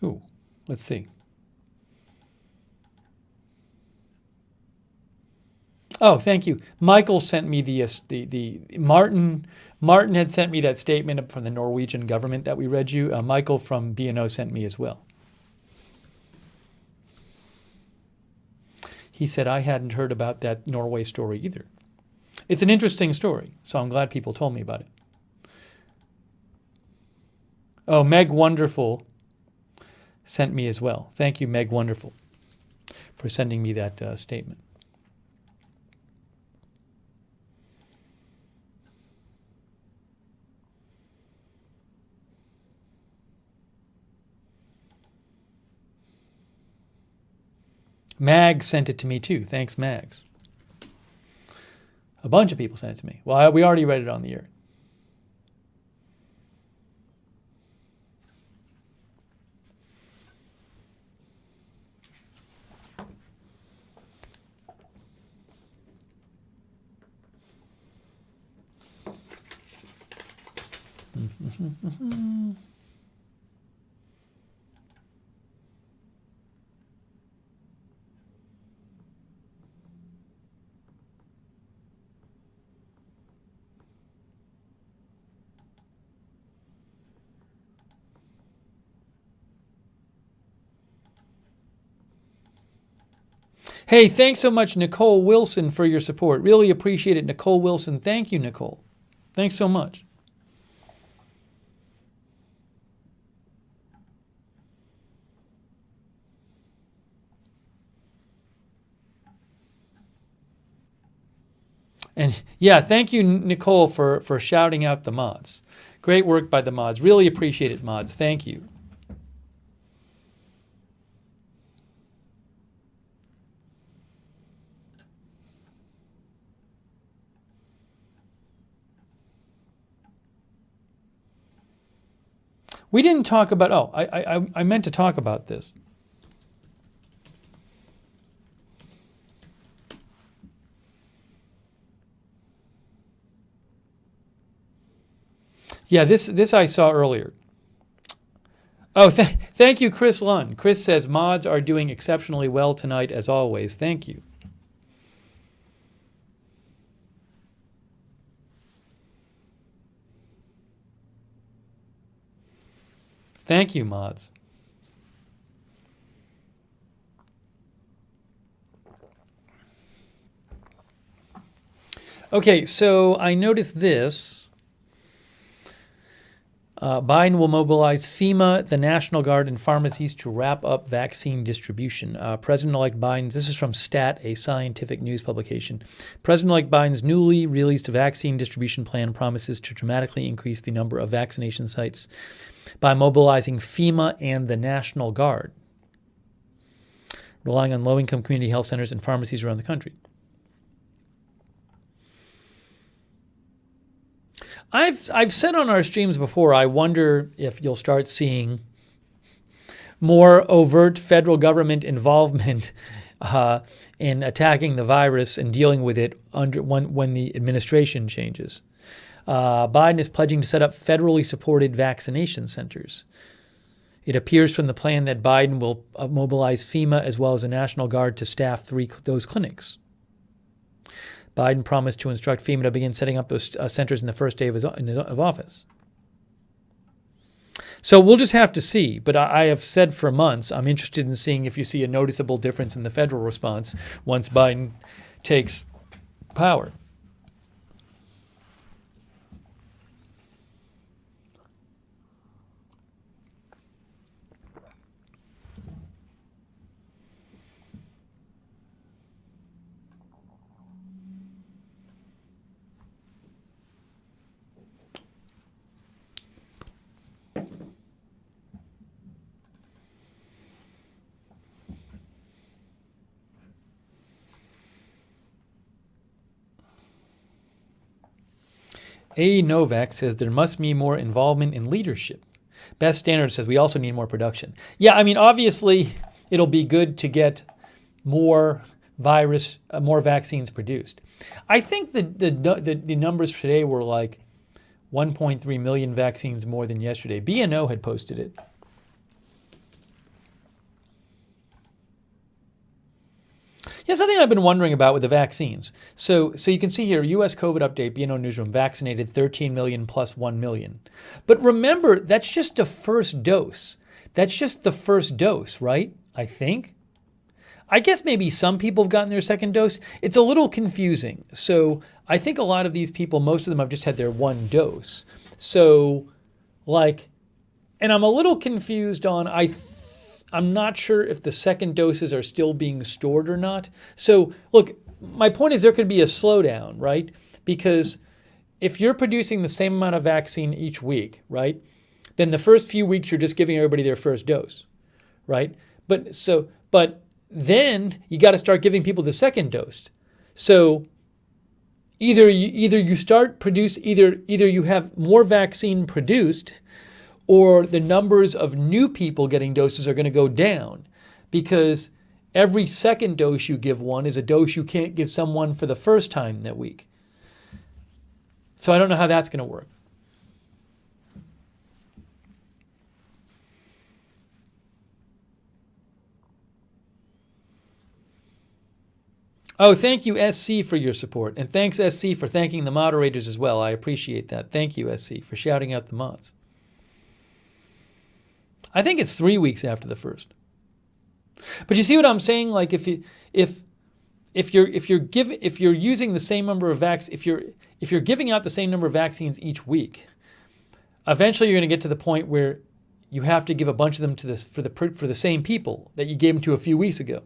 Ooh, let's see. Oh, thank you. Michael sent me the Martin had sent me that statement from the Norwegian government that we read you. Michael from B&O sent me as well. He said I hadn't heard about that Norway story either. It's an interesting story, so I'm glad people told me about it. Oh, Meg Wonderful sent me as well. Thank you, Meg Wonderful, for sending me that statement. Mag sent it to me too. Thanks, Mags. A bunch of people sent it to me. Well, we already read it on the air. Hey, thanks so much, Nicole Wilson, for your support. Really appreciate it, Nicole Wilson. Thank you, Nicole. Thanks so much. And yeah, thank you, Nicole, for shouting out the mods. Great work by the mods. Really appreciate it, mods. Thank you. We didn't talk about, I meant to talk about this. Yeah, this I saw earlier. Oh, thank you, Chris Lund. Chris says mods are doing exceptionally well tonight, as always. Thank you. Thank you, mods. Okay, so I noticed this. Biden will mobilize FEMA, the National Guard, and pharmacies to wrap up vaccine distribution. President-elect Biden's, this is from STAT, a scientific news publication. President-elect Biden's newly released vaccine distribution plan promises to dramatically increase the number of vaccination sites by mobilizing FEMA and the National Guard, relying on low-income community health centers and pharmacies around the country. I've said on our streams before, I wonder if you'll start seeing more overt federal government involvement in attacking the virus and dealing with it when the administration changes. Biden is pledging to set up federally supported vaccination centers. It appears from the plan that Biden will mobilize FEMA as well as the National Guard to staff those clinics. Biden promised to instruct FEMA to begin setting up those centers in the first day of office. So we'll just have to see. But I have said for months, I'm interested in seeing if you see a noticeable difference in the federal response once Biden takes power. A. Novak says there must be more involvement in leadership. Best Standard says we also need more production. Yeah, I mean, obviously, it'll be good to get more more vaccines produced. I think the numbers today were like 1.3 million vaccines more than yesterday. B&O had posted it. Yeah, something I've been wondering about with the vaccines. So you can see here, U.S. COVID update, B&O Newsroom, vaccinated 13 million plus 1 million. But remember, that's just the first dose. That's just the first dose, right? I think. I guess maybe some people have gotten their second dose. It's a little confusing. So I think a lot of these people, most of them have just had their one dose. So, and I'm a little confused on, I'm not sure if the second doses are still being stored or not. So, look, my point is there could be a slowdown, right? Because if you're producing the same amount of vaccine each week, right, then the first few weeks you're just giving everybody their first dose, right? But then you got to start giving people the second dose. So either you have more vaccine produced, or the numbers of new people getting doses are going to go down, because every second dose you give one is a dose you can't give someone for the first time that week. So I don't know how that's going to work. Oh, thank you, SC, for your support. And thanks, SC, for thanking the moderators as well. I appreciate that. Thank you, SC, for shouting out the mods. I think it's 3 weeks after the first. But you see what I'm saying? Like if you're using the same number of if you're giving out the same number of vaccines each week, eventually you're going to get to the point where you have to give a bunch of them for the same people that you gave them to a few weeks ago.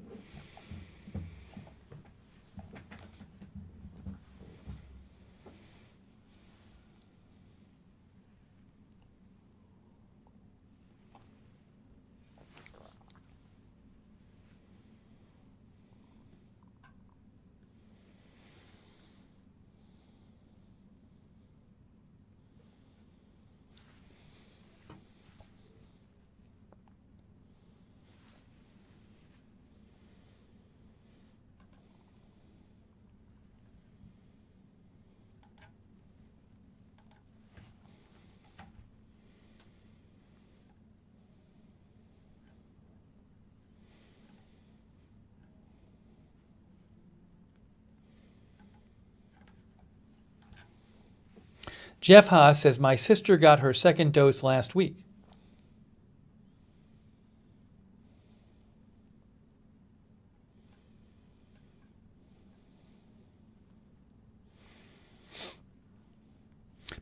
Jeff Haas says, my sister got her second dose last week.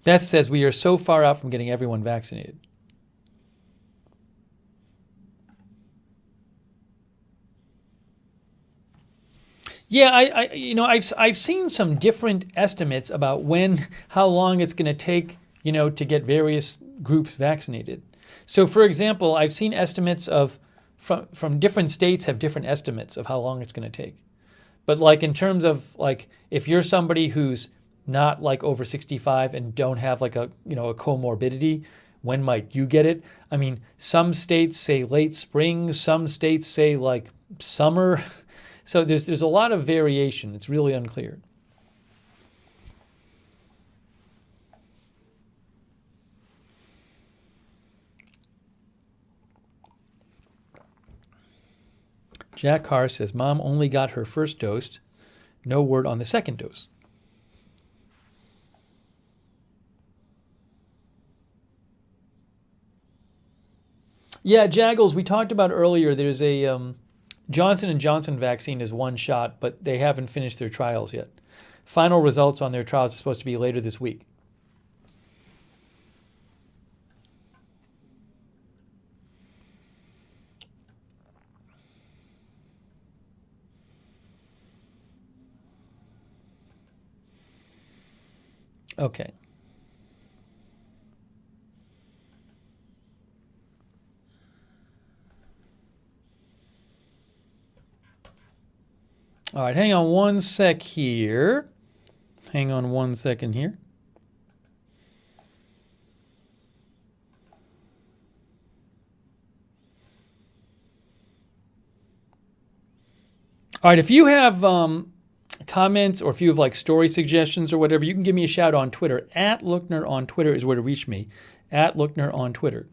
Beth says, we are so far out from getting everyone vaccinated. Yeah, I've seen some different estimates about how long it's going to take, to get various groups vaccinated. So, for example, I've seen estimates from different states have different estimates of how long it's going to take. But in terms of if you're somebody who's not like over 65 and don't have like a comorbidity, when might you get it? I mean, some states say late spring, some states say like summer. So there's a lot of variation. It's really unclear. Jack Carr says, Mom only got her first dose. No word on the second dose. Yeah, Jaggles, we talked about earlier, there's a Johnson & Johnson vaccine is one shot, but they haven't finished their trials yet. Final results on their trials are supposed to be later this week. Okay. All right, hang on one sec here. Hang on 1 second here. All right, if you have comments or if you have like story suggestions or whatever, you can give me a shout on Twitter. @Lookner on Twitter is where to reach me. @Lookner on Twitter.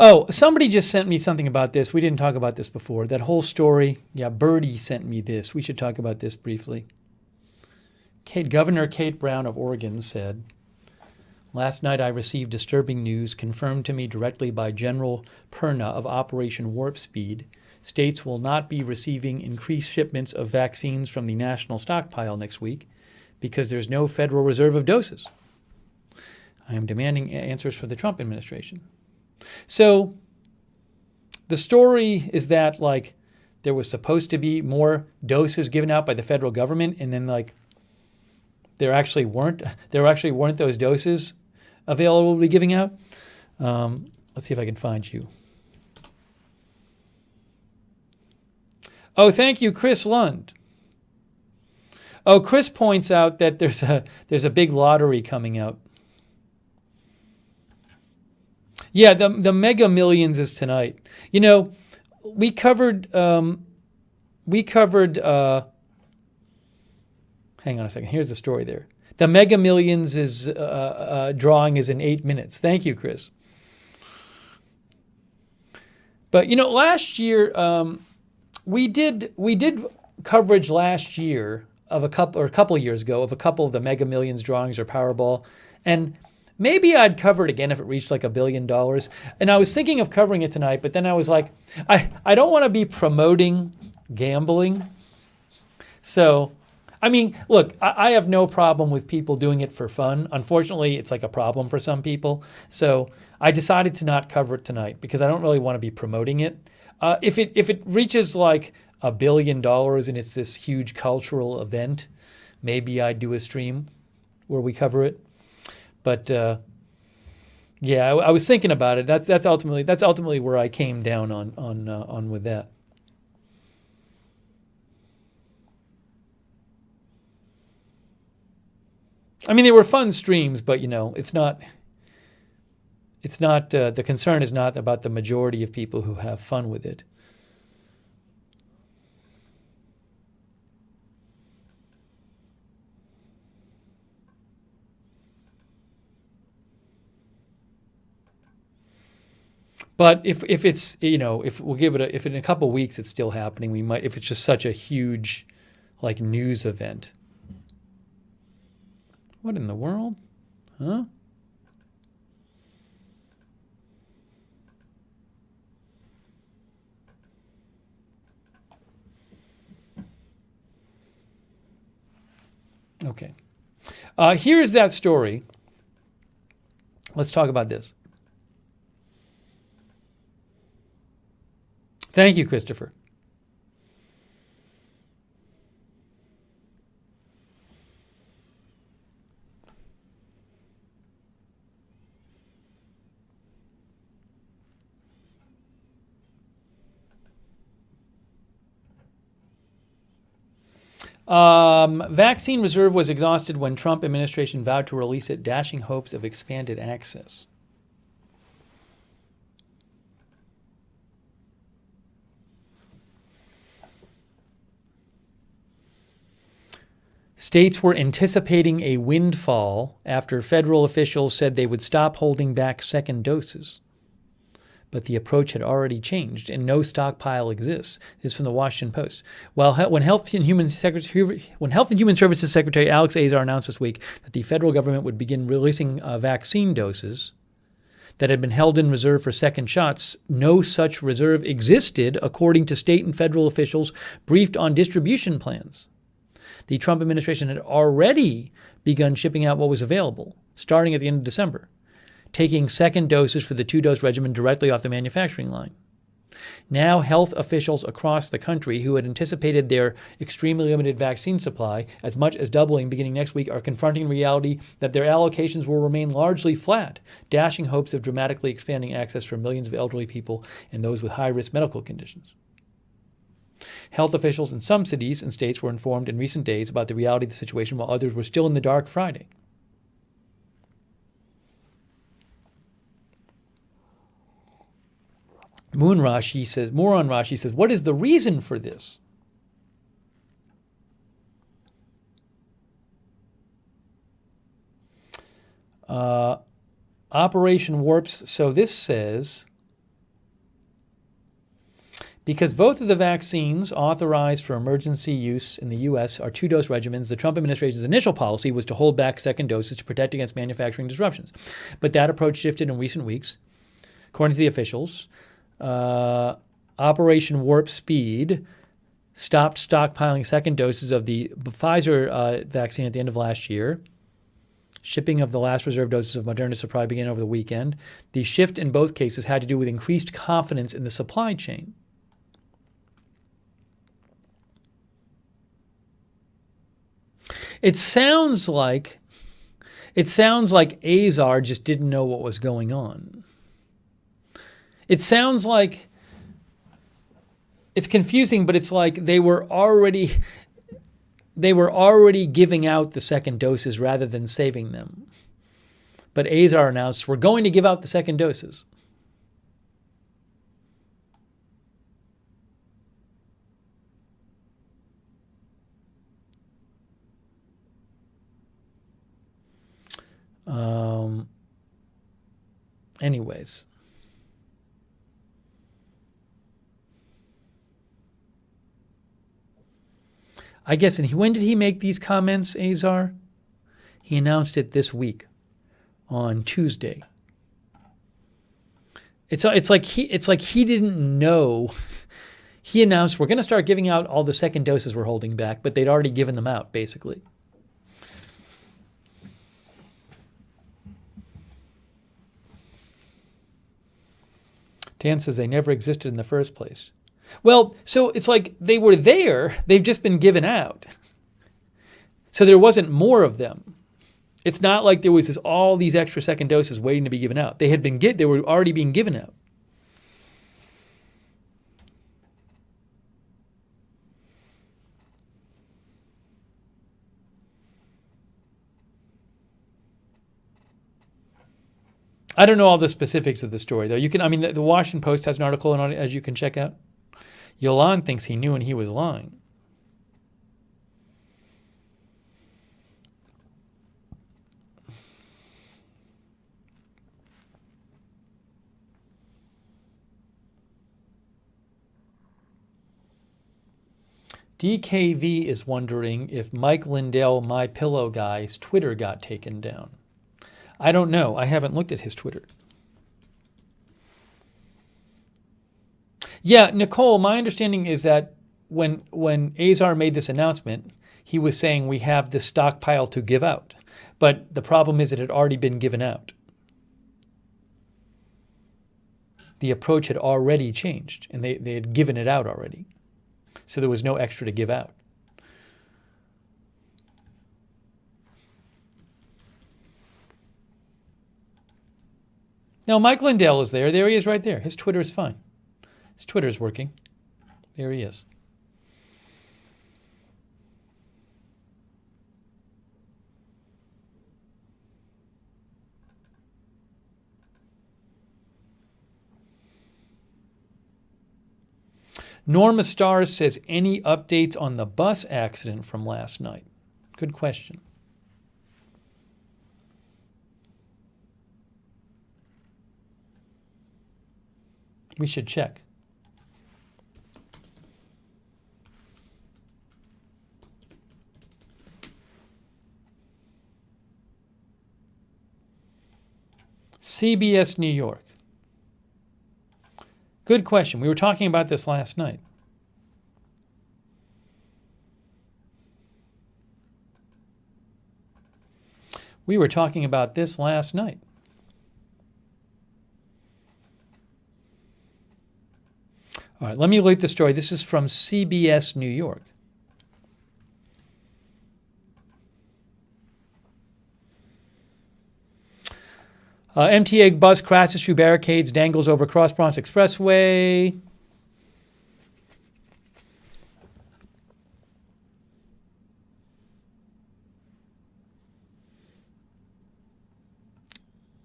Oh, somebody just sent me something about this. We didn't talk about this before. That whole story. Yeah, Birdie sent me this. We should talk about this briefly. Governor Kate Brown of Oregon said, last night I received disturbing news confirmed to me directly by General Perna of Operation Warp Speed. States will not be receiving increased shipments of vaccines from the national stockpile next week because there's no Federal Reserve of doses. I am demanding answers for the Trump administration. So the story is that like there was supposed to be more doses given out by the federal government, and then like there actually weren't those doses available to be giving out. Let's see if I can find you. Oh, thank you, Chris Lund. Oh, Chris points out that there's a big lottery coming out. Yeah, the Mega Millions is tonight. You know, we covered. Hang on a second. Here's the story there. The Mega Millions is drawing is in 8 minutes. Thank you, Chris. But you know, last year we did coverage last year of a couple years ago of a couple of the Mega Millions drawings or Powerball, and maybe I'd cover it again if it reached like $1 billion. And I was thinking of covering it tonight, but then I was like, I don't want to be promoting gambling. So, I mean, look, I have no problem with people doing it for fun. Unfortunately, it's like a problem for some people. So I decided to not cover it tonight because I don't really want to be promoting it. If it reaches like $1 billion and it's this huge cultural event, maybe I'd do a stream where we cover it. But yeah, I was thinking about it. That's ultimately where I came down on with that. I mean, they were fun streams, but you know, it's not. The concern is not about the majority of people who have fun with it. But if it's, you know, if we'll give it if in a couple of weeks it's still happening, we might, if it's just such a huge like news event. What in the world? Huh? Okay. Here is that story. Let's talk about this. Thank you, Christopher. Vaccine reserve was exhausted when Trump administration vowed to release it, dashing hopes of expanded access. States were anticipating a windfall after federal officials said they would stop holding back second doses. But the approach had already changed, and no stockpile exists. This is from the Washington Post. When Health and Human Services Secretary Alex Azar announced this week that the federal government would begin releasing vaccine doses that had been held in reserve for second shots, no such reserve existed, according to state and federal officials briefed on distribution plans. The Trump administration had already begun shipping out what was available, starting at the end of December, taking second doses for the 2-dose regimen directly off the manufacturing line. Now, health officials across the country who had anticipated their extremely limited vaccine supply, as much as doubling beginning next week, are confronting reality that their allocations will remain largely flat, dashing hopes of dramatically expanding access for millions of elderly people and those with high-risk medical conditions. Health officials in some cities and states were informed in recent days about the reality of the situation, while others were still in the dark Friday. Moron Rashi says, what is the reason for this? Operation Warps. So this says, because both of the vaccines authorized for emergency use in the U.S. are 2-dose regimens, the Trump administration's initial policy was to hold back second doses to protect against manufacturing disruptions. But that approach shifted in recent weeks. According to the officials, Operation Warp Speed stopped stockpiling second doses of the Pfizer vaccine at the end of last year. Shipping of the last reserve doses of Moderna's supply began over the weekend. The shift in both cases had to do with increased confidence in the supply chain. It sounds like Azar just didn't know what was going on. It sounds like it's confusing, but it's like they were already giving out the second doses rather than saving them. But Azar announced, we're going to give out the second doses. Anyways. I guess, and when did he make these comments, Azar? He announced it this week, on Tuesday. It's like he didn't know. He announced, we're going to start giving out all the second doses we're holding back, but they'd already given them out, basically. Dan says they never existed in the first place. Well, so it's like they were there, they've just been given out. So there wasn't more of them. It's not like there was all these extra second doses waiting to be given out. They were already being given out. I don't know all the specifics of the story, though. The Washington Post has an article on it, as you can check out. Yolande thinks he knew and he was lying. DKV is wondering if Mike Lindell, My Pillow Guy's Twitter got taken down. I don't know. I haven't looked at his Twitter. Yeah, Nicole, my understanding is that when Azar made this announcement, he was saying we have this stockpile to give out. But the problem is it had already been given out. The approach had already changed, and they had given it out already. So there was no extra to give out. No, Mike Lindell is there. There he is right there. His Twitter is fine. His Twitter is working. There he is. Norma Starr says, any updates on the bus accident from last night? Good question. We should check. CBS New York. Good question. We were talking about this last night. We were talking about this last night. All right, let me look at the story. This is from CBS New York. MTA bus crashes through barricades, dangles over Cross Bronx Expressway.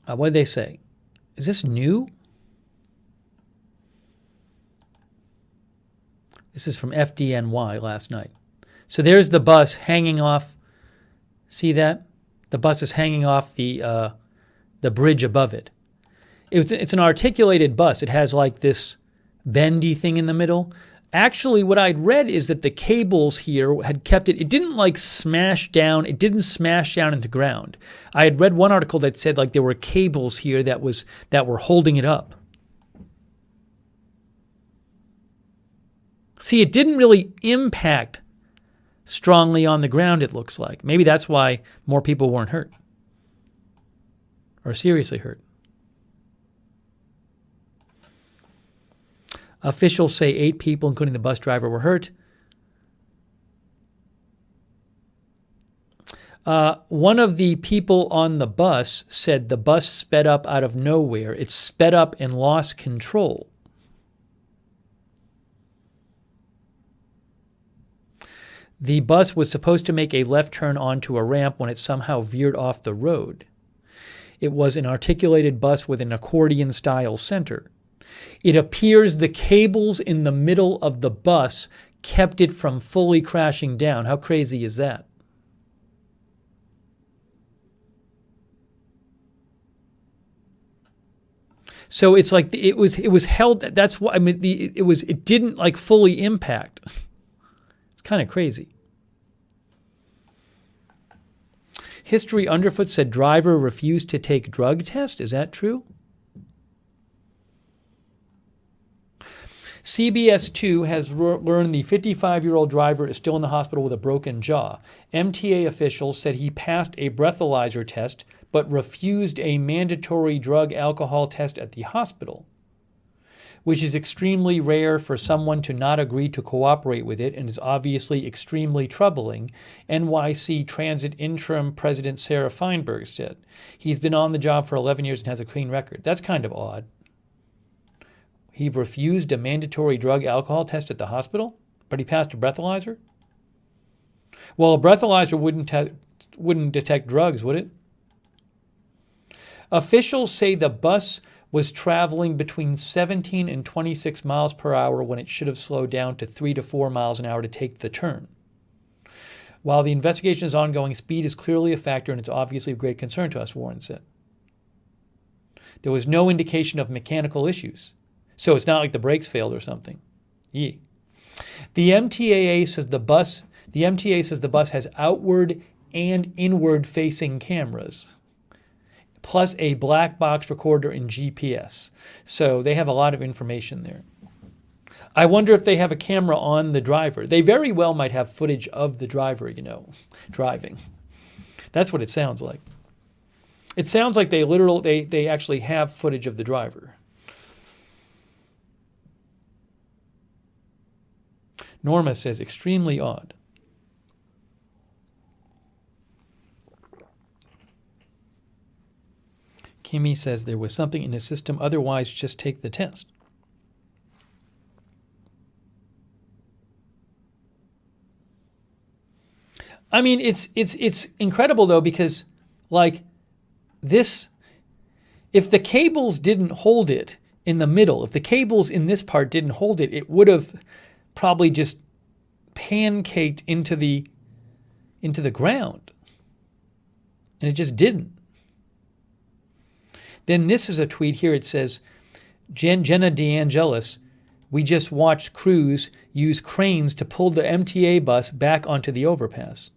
What did they say? Is this new? This is from FDNY last night. So there's the bus hanging off. See that? The bus is hanging off the bridge above it. It's an articulated bus. It has like this bendy thing in the middle. Actually, what I'd read is that the cables here had kept it. It didn't like smash down. It didn't smash down into ground. I had read one article that said like there were cables here that were holding it up. See, it didn't really impact strongly on the ground, it looks like. Maybe that's why more people weren't hurt. Or seriously hurt. Officials say 8 people, including the bus driver, were hurt. One of the people on the bus said the bus sped up out of nowhere. It sped up and lost control. The bus was supposed to make a left turn onto a ramp when it somehow veered off the road. It was an articulated bus with an accordion-style center. It appears the cables in the middle of the bus kept it from fully crashing down. How crazy is that? So it's like it was held. That's why, I mean, it didn't like fully impact. It's kind of crazy. History Underfoot said driver refused to take drug test. Is that true? CBS 2 has learned the 55-year-old driver is still in the hospital with a broken jaw. MTA officials said he passed a breathalyzer test but refused a mandatory drug alcohol test at the hospital, which is extremely rare for someone to not agree to cooperate with it and is obviously extremely troubling, NYC Transit Interim President Sarah Feinberg said. He's been on the job for 11 years and has a clean record. That's kind of odd. He refused a mandatory drug alcohol test at the hospital, but he passed a breathalyzer? Well, a breathalyzer wouldn't detect drugs, would it? Officials say the bus was traveling between 17 and 26 miles per hour when it should have slowed down to 3 to 4 miles an hour to take the turn. While the investigation is ongoing, speed is clearly a factor and it's obviously of great concern to us, Warren said. There was no indication of mechanical issues, so it's not like the brakes failed or something. Yee. The MTA says the bus has outward and inward facing cameras, plus a black box recorder and GPS. So they have a lot of information there. I wonder if they have a camera on the driver. They very well might have footage of the driver, driving. That's what it sounds like. It sounds like they actually have footage of the driver. Norma says, extremely odd. Kimmy says there was something in his system, otherwise just take the test. I mean, it's incredible though, because like this, if the cables didn't hold it in the middle, if the cables in this part didn't hold it, it would have probably just pancaked into the ground. And it just didn't. Then this is a tweet here. It says, Jenna DeAngelis, we just watched crews use cranes to pull the MTA bus back onto the overpass.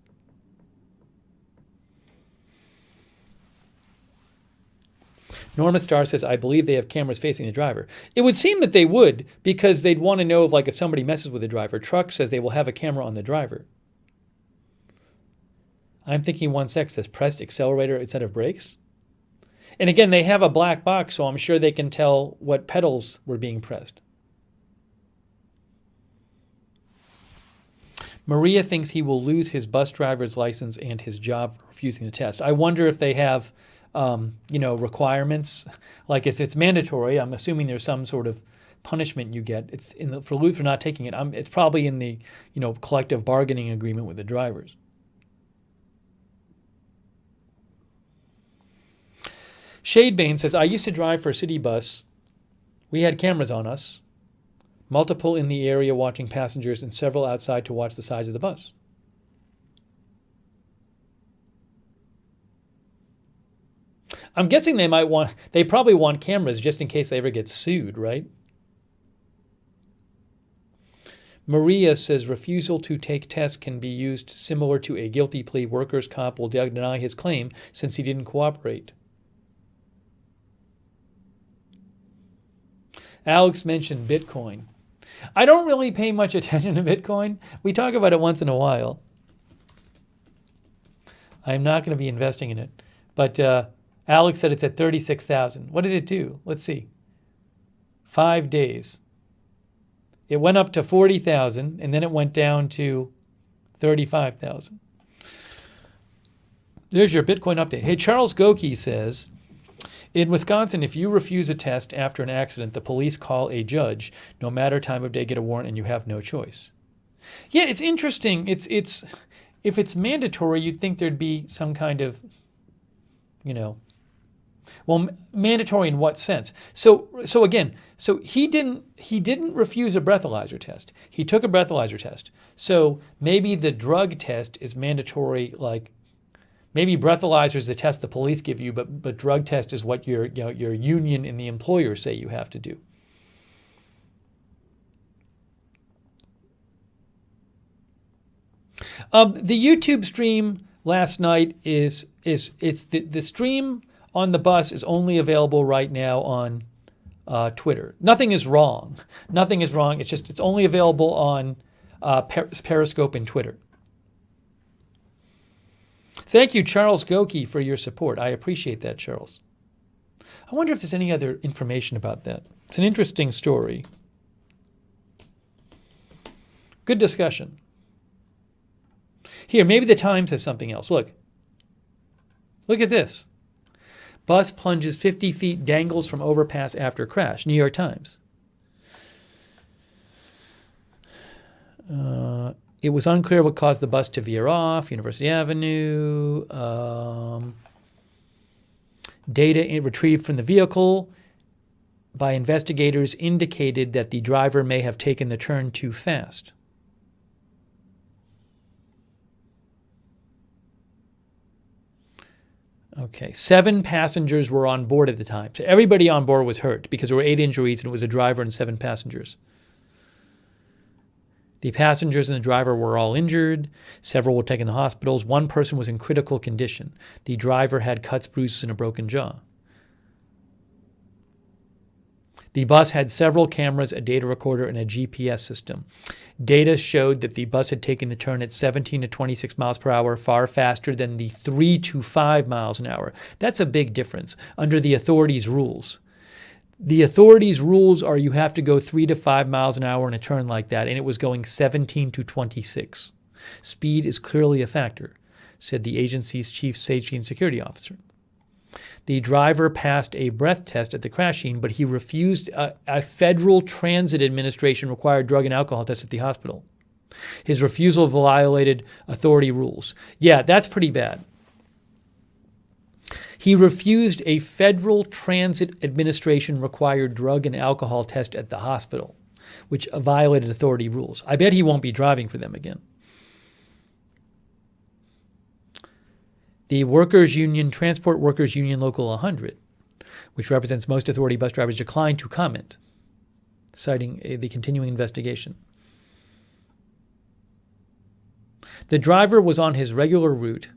Norma Star says, I believe they have cameras facing the driver. It would seem that they would, because they'd want to know if somebody messes with the driver. Truck says they will have a camera on the driver. I'm thinking 1 sec says pressed accelerator instead of brakes. And again, they have a black box, so I'm sure they can tell what pedals were being pressed. Maria thinks he will lose his bus driver's license and his job for refusing the test. I wonder if they have requirements. Like if it's mandatory, I'm assuming there's some sort of punishment you get. It's for not taking it. It's probably in the collective bargaining agreement with the drivers. Shadebane says, I used to drive for a city bus. We had cameras on us, multiple in the area watching passengers and several outside to watch the sides of the bus. I'm guessing they probably want cameras just in case they ever get sued, right? Maria says refusal to take tests can be used similar to a guilty plea. Workers' comp will deny his claim since he didn't cooperate. Alex mentioned Bitcoin. I don't really pay much attention to Bitcoin. We talk about it once in a while. I'm not going to be investing in it. But Alex said it's at 36,000. What did it do? Let's see. 5 days. It went up to 40,000 and then it went down to 35,000. There's your Bitcoin update. Hey, Charles Goki says, in Wisconsin, if you refuse a test after an accident, the police call a judge, no matter time of day, get a warrant, and you have no choice. Yeah, it's interesting. It's if it's mandatory, you'd think there'd be some kind of, well, mandatory in what sense? So he didn't refuse a breathalyzer test. He took a breathalyzer test. So maybe the drug test is mandatory, like maybe breathalyzer is the test the police give you, but drug test is what your union and the employer say you have to do. The YouTube stream last night it's the stream on the bus is only available right now on Twitter. Nothing is wrong. Nothing is wrong. It's only available on Periscope and Twitter. Thank you, Charles Goki, for your support. I appreciate that, Charles. I wonder if there's any other information about that. It's an interesting story. Good discussion. Here, maybe the Times has something else. Look at this. Bus plunges 50 feet, dangles from overpass after crash. New York Times. It was unclear what caused the bus to veer off. University Avenue. Data retrieved from the vehicle by investigators indicated that the driver may have taken the turn too fast. Okay, 7 passengers were on board at the time. So everybody on board was hurt because there were 8 injuries and it was a driver and 7 passengers. The passengers and the driver were all injured. Several were taken to hospitals. 1 person was in critical condition. The driver had cuts, bruises, and a broken jaw. The bus had several cameras, a data recorder, and a GPS system. Data showed that the bus had taken the turn at 17 to 26 miles per hour, far faster than the 3 to 5 miles an hour. That's a big difference under the authorities' rules. The authorities' rules are you have to go 3 to 5 miles an hour in a turn like that, and it was going 17 to 26. Speed is clearly a factor, said the agency's chief safety and security officer. The driver passed a breath test at the crash scene, but he refused a Federal Transit Administration required drug and alcohol test at the hospital. His refusal violated authority rules. Yeah, that's pretty bad. He refused a Federal Transit Administration required drug and alcohol test at the hospital. which violated authority rules. I bet he won't be driving for them again. The Transport Workers Union Local 100, which represents most authority bus drivers, declined to comment, citing the continuing investigation. The driver was on his regular route,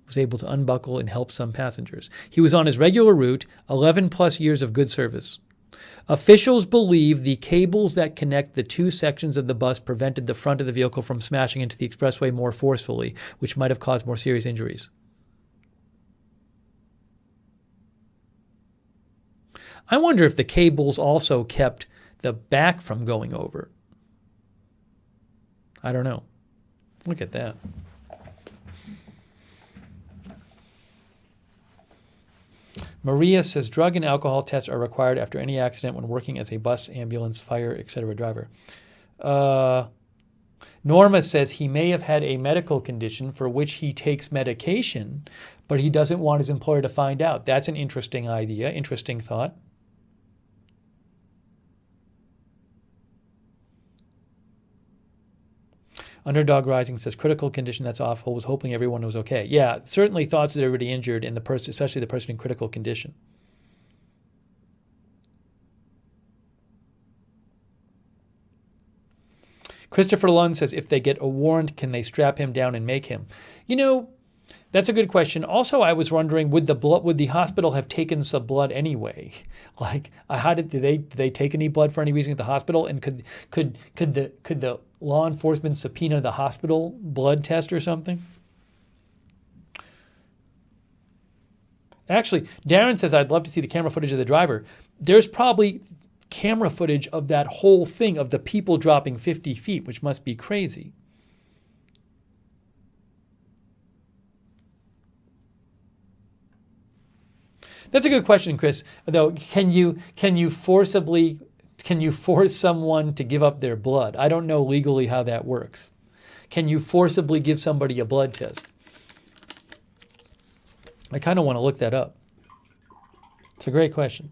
was able to unbuckle and help some passengers. He was on his regular route, 11 plus years of good service. Officials believe the cables that connect the two sections of the bus prevented the front of the vehicle from smashing into the expressway more forcefully, which might have caused more serious injuries. I wonder if the cables also kept the back from going over. I don't know. Look at that. Maria says drug and alcohol tests are required after any accident when working as a bus, ambulance, fire, etc. driver. Norma says he may have had a medical condition for which he takes medication, but he doesn't want his employer to find out. That's an interesting idea, interesting thought. Underdog Rising says critical condition, that's awful, was hoping everyone was okay. Yeah, certainly thoughts that everybody injured, and the person, especially the person in critical condition. Christopher Lund says if they get a warrant, can they strap him down and make him? You know, that's a good question. Also, I was wondering, would the hospital have taken some blood anyway? Like, did they take any blood for any reason at the hospital? And could the law enforcement subpoena the hospital blood test or something? Actually, Darren says, I'd love to see the camera footage of the driver. There's probably camera footage of that whole thing, of the people dropping 50 feet, which must be crazy. That's a good question, Chris. Though, can you force someone to give up their blood? I don't know legally how that works. Can you forcibly give somebody a blood test? I kind of want to look that up. It's a great question.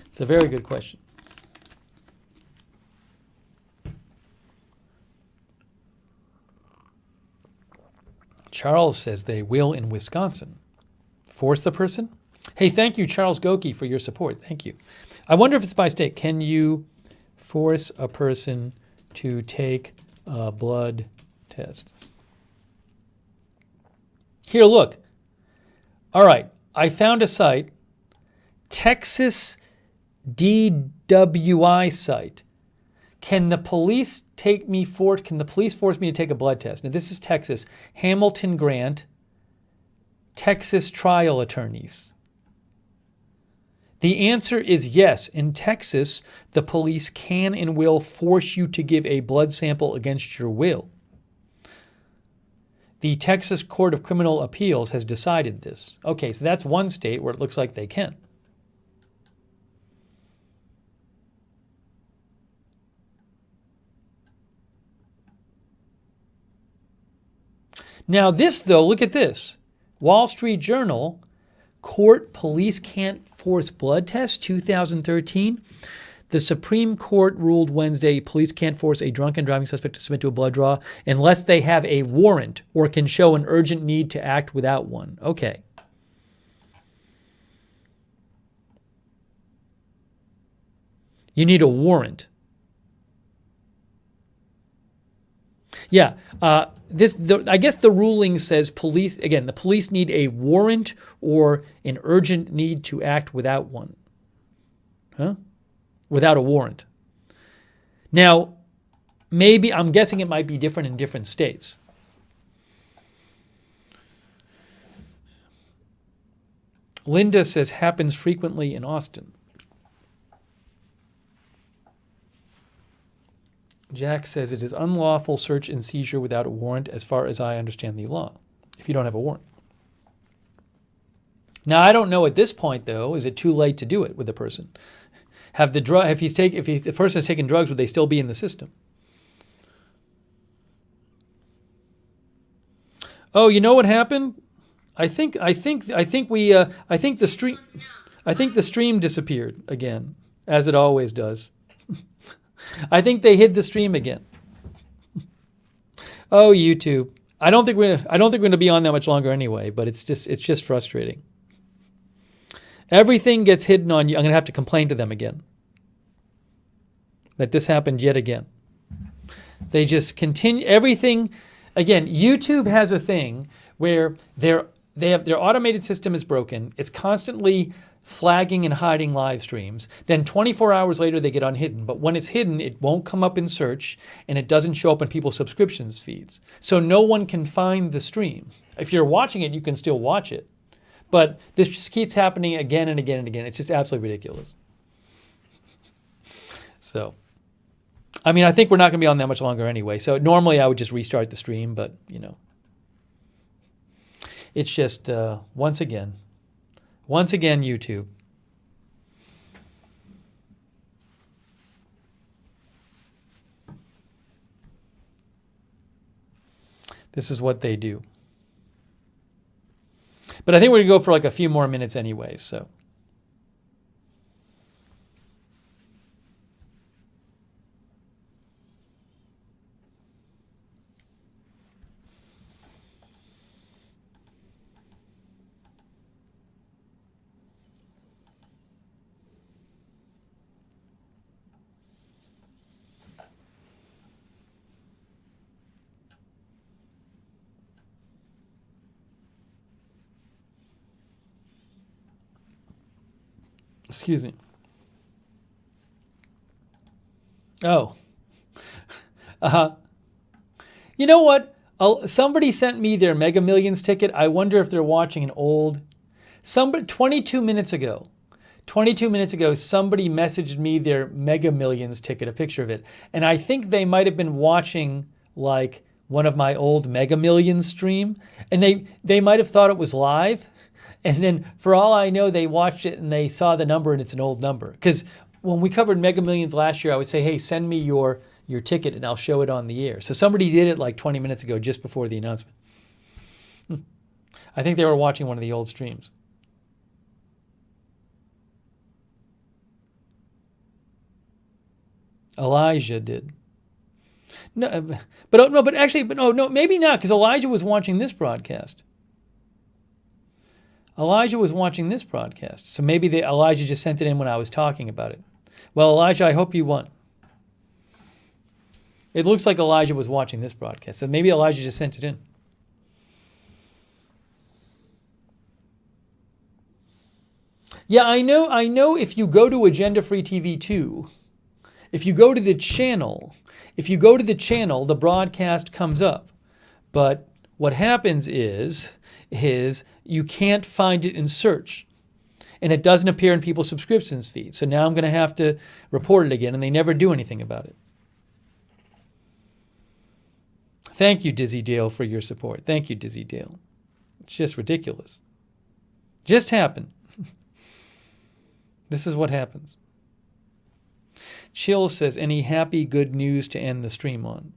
It's a very good question. Charles says they will in Wisconsin. Force the person? Hey, thank you, Charles Goki, for your support. Thank you. I wonder if it's by state. Can you force a person to take a blood test? Here, look. All right, I found a site, Texas DWI site. Can the police force me to take a blood test? Now, this is Texas. Hamilton Grant, Texas trial attorneys. The answer is yes. In Texas, the police can and will force you to give a blood sample against your will. The Texas Court of Criminal Appeals has decided this. Okay, so that's one state where it looks like they can. Now this, though, look at this. Wall Street Journal, court police can't force blood tests, 2013. The Supreme Court ruled Wednesday police can't force a drunken driving suspect to submit to a blood draw unless they have a warrant or can show an urgent need to act without one. Okay. You need a warrant. Yeah. I guess the ruling says the police need a warrant or an urgent need to act without one. Huh? Without a warrant. Now, maybe, I'm guessing it might be different in different states. Linda says happens frequently in Austin. Jack says it is unlawful search and seizure without a warrant as far as I understand the law, if you don't have a warrant. Now, I don't know at this point, though, is it too late to do it with a person? If the person has taken drugs, would they still be in the system? Oh, you know what happened? I think the stream disappeared again, as it always does. I think they hid the stream again. Oh, YouTube. I don't think we're going to be on that much longer anyway, but it's just frustrating. Everything gets hidden on you. I'm going to have to complain to them again that this happened yet again. They just continue everything. Again, YouTube has a thing where their automated system is broken. It's constantly flagging and hiding live streams. Then 24 hours later, they get unhidden. But when it's hidden, it won't come up in search, and it doesn't show up in people's subscriptions feeds. So no one can find the stream. If you're watching it, you can still watch it. But this just keeps happening again and again and again. It's just absolutely ridiculous. So, I mean, I think we're not going to be on that much longer anyway. So normally I would just restart the stream, but, it's just, once again, YouTube. This is what they do. But I think we're going to go for like a few more minutes anyway, so. Excuse me. Oh. You know what? Somebody sent me their Mega Millions ticket. I wonder if they're watching an old... 22 minutes ago, somebody messaged me their Mega Millions ticket, a picture of it. And I think they might have been watching like one of my old Mega Millions stream. And they might have thought it was live. And then for all I know, they watched it and they saw the number and it's an old number. Because when we covered Mega Millions last year, I would say, hey, send me your ticket and I'll show it on the air. So somebody did it like 20 minutes ago, just before the announcement. I think they were watching one of the old streams. Elijah did. No, but maybe not, because Elijah was watching this broadcast. So maybe Elijah just sent it in when I was talking about it. Well, Elijah, I hope you won. It looks like Elijah was watching this broadcast, so maybe Elijah just sent it in. Yeah, I know if you go to Agenda Free TV 2, if you go to the channel, the broadcast comes up. But what happens is you can't find it in search. And it doesn't appear in people's subscriptions feed. So now I'm going to have to report it again, and they never do anything about it. Thank you, Dizzy Dale, for your support. Thank you, Dizzy Dale. It's just ridiculous. Just happened. This is what happens. Chill says, any happy, good news to end the stream on?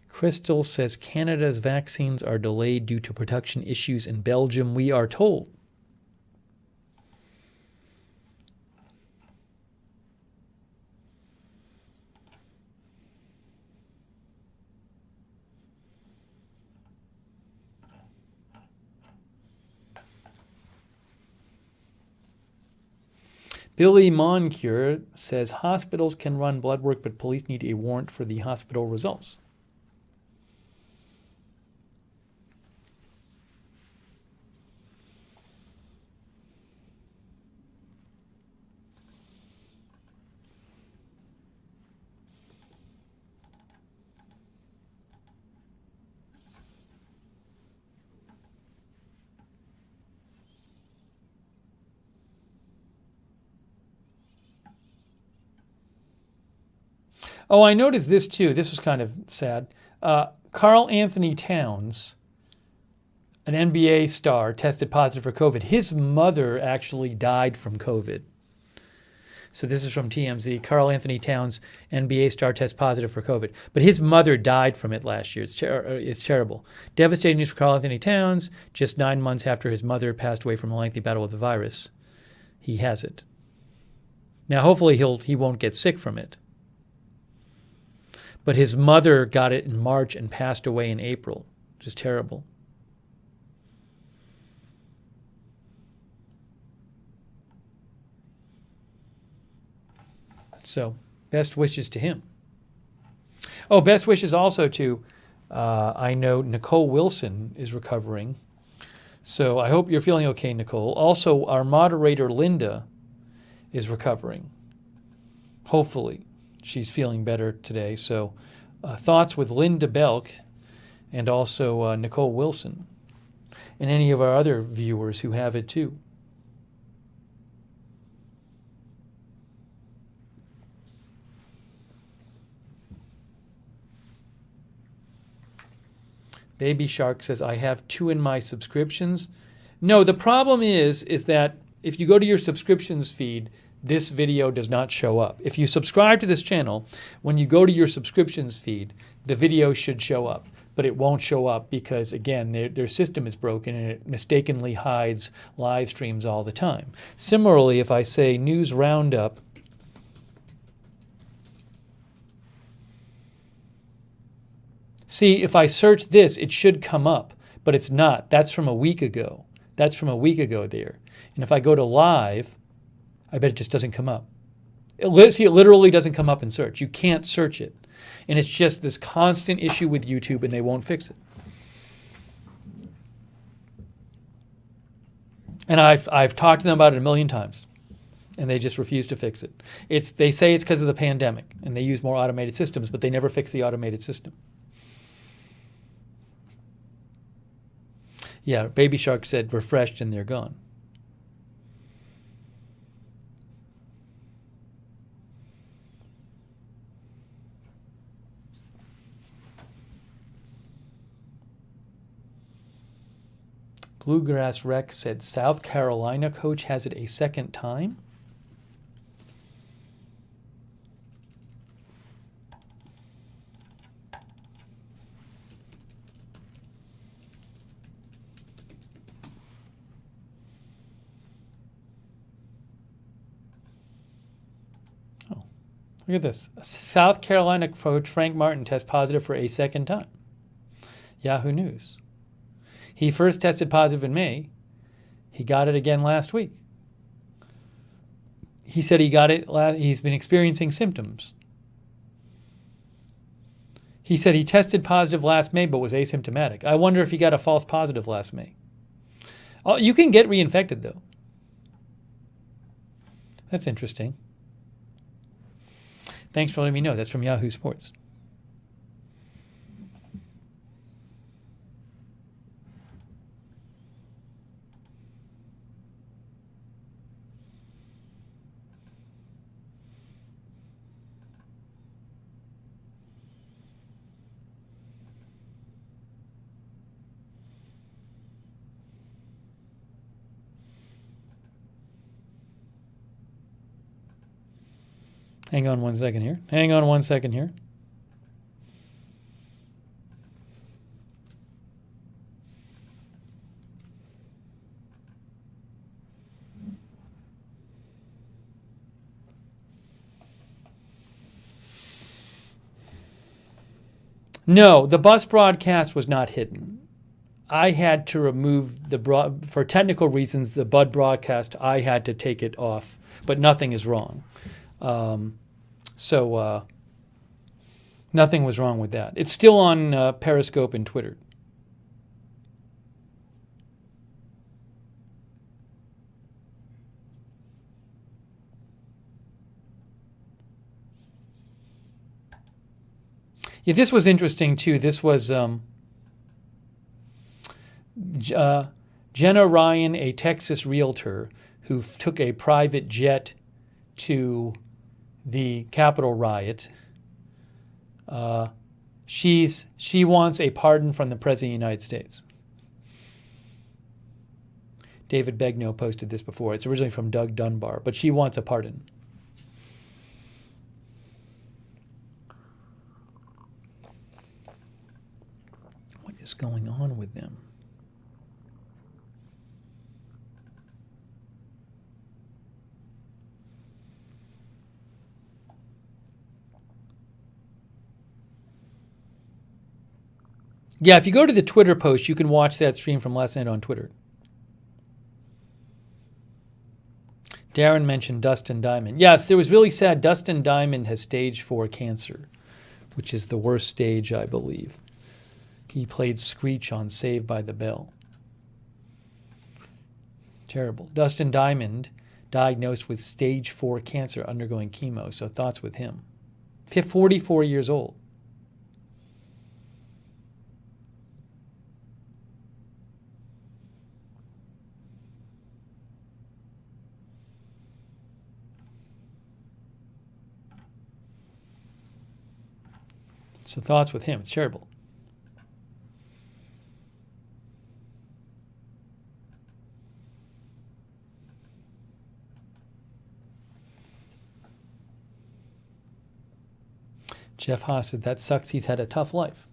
Crystal says Canada's vaccines are delayed due to production issues in Belgium, we are told. Billy Moncure says hospitals can run blood work, but police need a warrant for the hospital results. Oh, I noticed this too. This was kind of sad. Karl Anthony Towns, an NBA star, tested positive for COVID. His mother actually died from COVID. So this is from TMZ. Karl Anthony Towns, NBA star, tests positive for COVID. But his mother died from it last year. It's terrible. Devastating news for Karl Anthony Towns. Just 9 months after his mother passed away from a lengthy battle with the virus, he has it. Now, hopefully he won't get sick from it. But his mother got it in March and passed away in April, which is terrible. So, best wishes to him. Oh, best wishes also to, I know Nicole Wilson is recovering. So I hope you're feeling okay, Nicole. Also, our moderator, Linda, is recovering. Hopefully, she's feeling better today. So thoughts with Linda Belk and also Nicole Wilson and any of our other viewers who have it too. Baby Shark says, I have 2 in my subscriptions. No, the problem is that if you go to your subscriptions feed, this video does not show up. If you subscribe to this channel, when you go to your subscriptions feed, the video should show up. But it won't show up because, again, their system is broken and it mistakenly hides live streams all the time. Similarly, if I say News Roundup, see, if I search this, it should come up, but it's not. That's from a week ago. That's from a week ago there. And if I go to live, I bet it just doesn't come up. See, it literally doesn't come up in search. You can't search it. And it's just this constant issue with YouTube, and they won't fix it. And I've talked to them about it a million times, and they just refuse to fix it. They say it's because of the pandemic, and they use more automated systems, but they never fix the automated system. Yeah, Baby Shark said refreshed and they're gone. Bluegrass Rec said South Carolina coach has it a second time. Look at this. South Carolina coach Frank Martin tests positive for a second time. Yahoo News. He first tested positive in May. He got it again last week. He said he got it he's been experiencing symptoms. He said he tested positive last May but was asymptomatic. I wonder if he got a false positive last May. Oh, you can get reinfected though. That's interesting. Thanks for letting me know. That's from Yahoo Sports. Hang on 1 second here. Hang on 1 second here. No, the bus broadcast was not hidden. I had to remove for technical reasons, the Bud broadcast, I had to take it off, but nothing is wrong. So nothing was wrong with that. It's still on Periscope and Twitter. Yeah, this was interesting too. This was Jenna Ryan, a Texas realtor who took a private jet to the Capitol riot She wants a pardon from the President of the United States. David Begnaud posted this before. It's originally from Doug Dunbar, but she wants a pardon. What is going on with them? Yeah, if you go to the Twitter post, you can watch that stream from last night on Twitter. Darren mentioned Dustin Diamond. Yes, it was really sad. Dustin Diamond has stage 4 cancer, which is the worst stage, I believe. He played Screech on Saved by the Bell. Terrible. Dustin Diamond diagnosed with stage 4 cancer, undergoing chemo. So thoughts with him. 44 years old. So thoughts with him. It's terrible. Jeff Haas said, that sucks. He's had a tough life.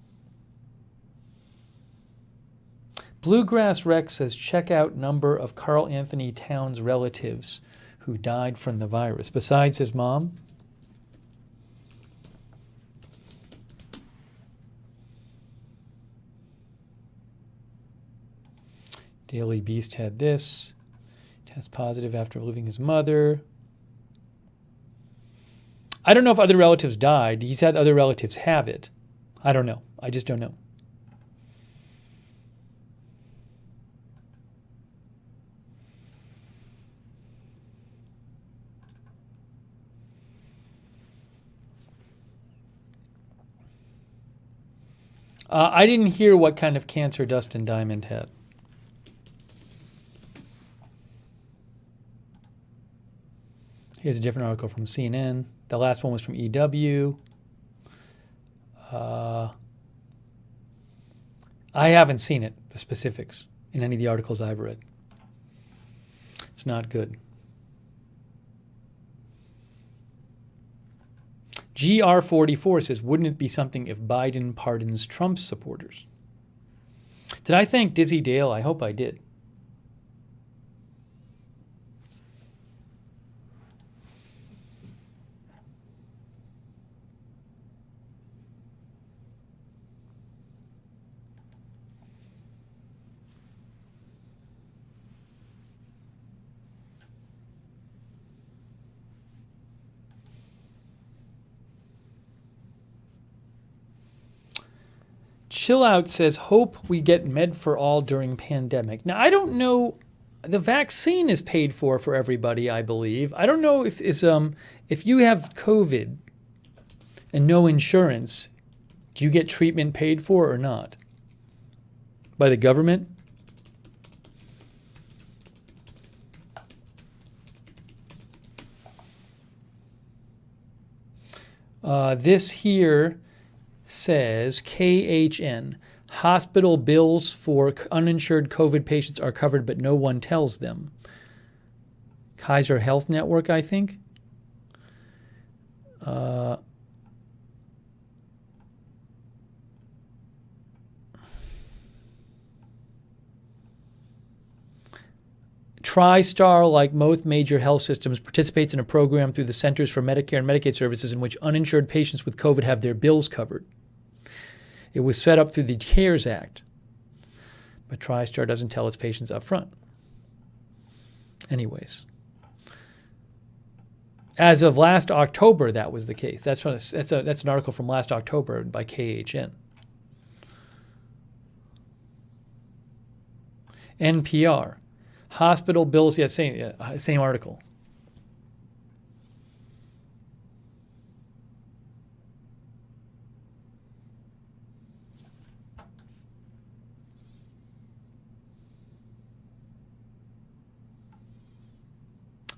Bluegrass Rex says, check out number of Carl Anthony Towns relatives who died from the virus. Besides his mom, Daily Beast had this. Test positive after leaving his mother. I don't know if other relatives died. He's had other relatives have it. I don't know. I just don't know. I didn't hear what kind of cancer Dustin Diamond had. Here's a different article from CNN. The last one was from EW. I haven't seen it, the specifics, in any of the articles I've read. It's not good. GR44 says, wouldn't it be something if Biden pardons Trump's supporters? Did I thank Dizzy Dale? I hope I did. Chill Out says, hope we get med for all during pandemic. Now, I don't know. The vaccine is paid for everybody, I believe. I don't know if you have COVID and no insurance, do you get treatment paid for or not? By the government? This here says KHN, hospital bills for uninsured COVID patients are covered, but no one tells them. Kaiser Health Network, I think. TriStar, like most major health systems, participates in a program through the Centers for Medicare and Medicaid Services in which uninsured patients with COVID have their bills covered. It was set up through the CARES Act, but TriStar doesn't tell its patients up front. Anyways, as of last October, that was the case. That's an article from last October by KHN. NPR. Hospital bills, same article.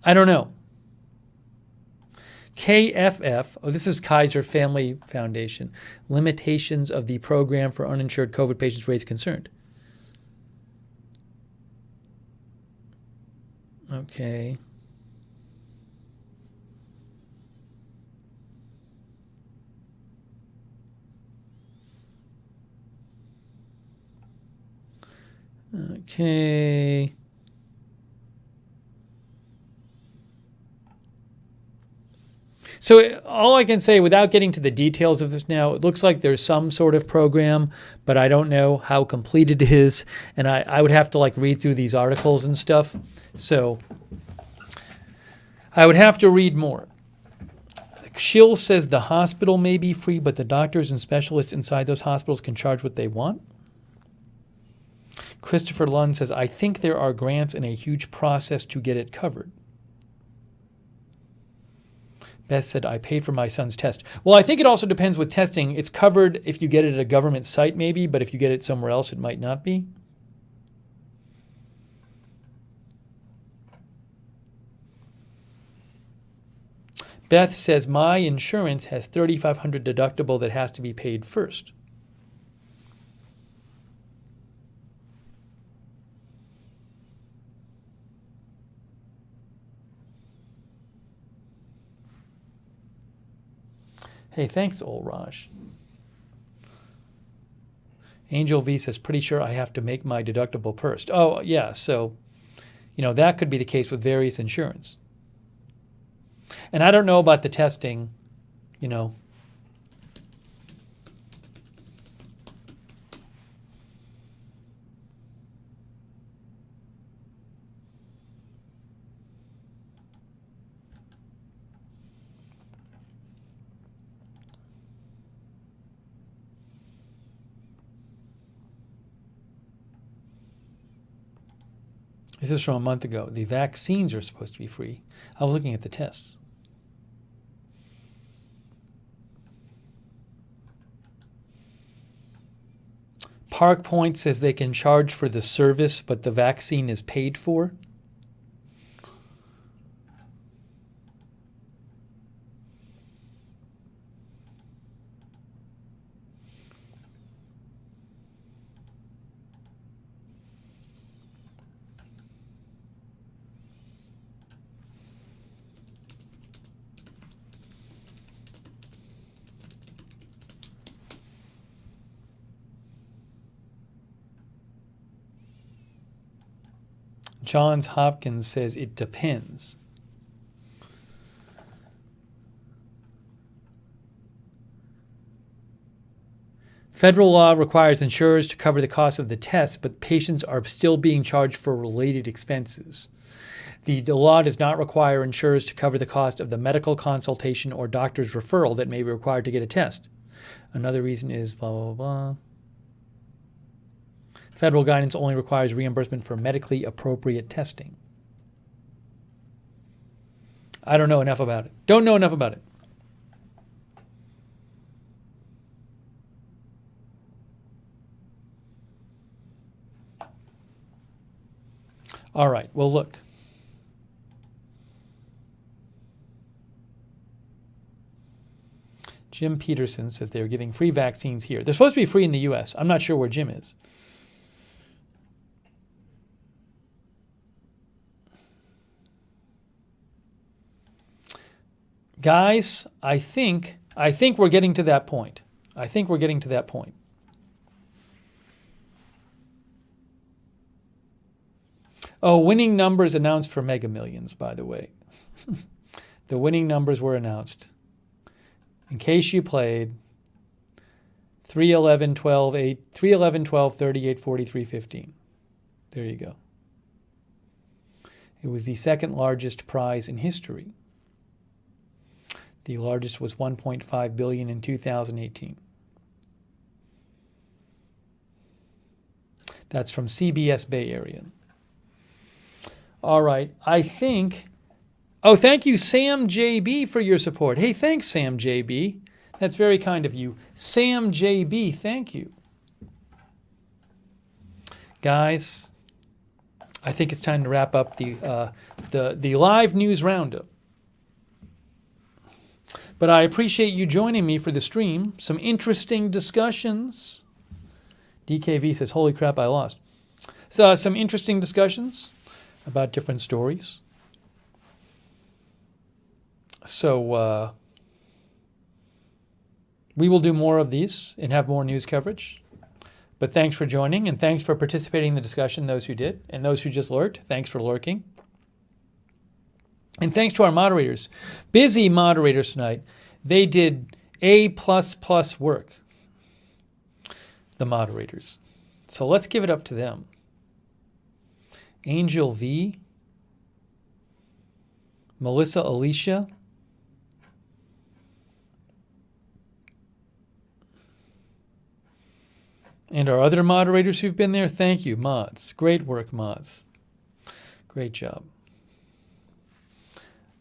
I don't know. KFF, oh, this is Kaiser Family Foundation. Limitations of the program for uninsured COVID patients raise concern. Okay. Okay. So all I can say, without getting to the details of this now, it looks like there's some sort of program, but I don't know how complete it is. And I would have to like read through these articles and stuff. So I would have to read more. Schill says the hospital may be free, but the doctors and specialists inside those hospitals can charge what they want. Christopher Lund says, I think there are grants and a huge process to get it covered. Beth said, I paid for my son's test. Well, I think it also depends with testing. It's covered if you get it at a government site maybe, but if you get it somewhere else, it might not be. Beth says, my insurance has $3,500 deductible that has to be paid first. Hey, thanks, old Raj. Angel V says, pretty sure I have to make my deductible first. Oh, yeah, so, that could be the case with various insurance. And I don't know about the testing, This is from a month ago. The vaccines are supposed to be free. I was looking at the tests. Park Point says they can charge for the service, but the vaccine is paid for. Johns Hopkins says it depends. Federal law requires insurers to cover the cost of the tests, but patients are still being charged for related expenses. The law does not require insurers to cover the cost of the medical consultation or doctor's referral that may be required to get a test. Another reason is blah, blah, blah. Federal guidance only requires reimbursement for medically appropriate testing. I don't know enough about it. Don't know enough about it. All right, well, look. Jim Peterson says they're giving free vaccines here. They're supposed to be free in the U.S. I'm not sure where Jim is. Guys, I think we're getting to that point. I think we're getting to that point. Oh, winning numbers announced for Mega Millions, by the way. The winning numbers were announced. In case you played, 3, 11, 12, 8, 3, 11, 12, 38, 43, 15. There you go. It was the second largest prize in history. The largest was $1.5 billion in 2018. That's from CBS Bay Area. All right, I think... Oh, thank you, Sam JB, for your support. Hey, thanks, Sam JB. That's very kind of you. Sam JB, thank you. Guys, I think it's time to wrap up the live news roundup. But I appreciate you joining me for the stream. Some interesting discussions. DKV says, holy crap, I lost. So some interesting discussions about different stories. So we will do more of these and have more news coverage. But thanks for joining, and thanks for participating in the discussion, those who did. And those who just lurked, thanks for lurking. And thanks to our moderators. Busy moderators tonight. They did A++ work, the moderators. So let's give it up to them. Angel V, Melissa Alicia, and our other moderators who've been there. Thank you, mods. Great work, mods. Great job.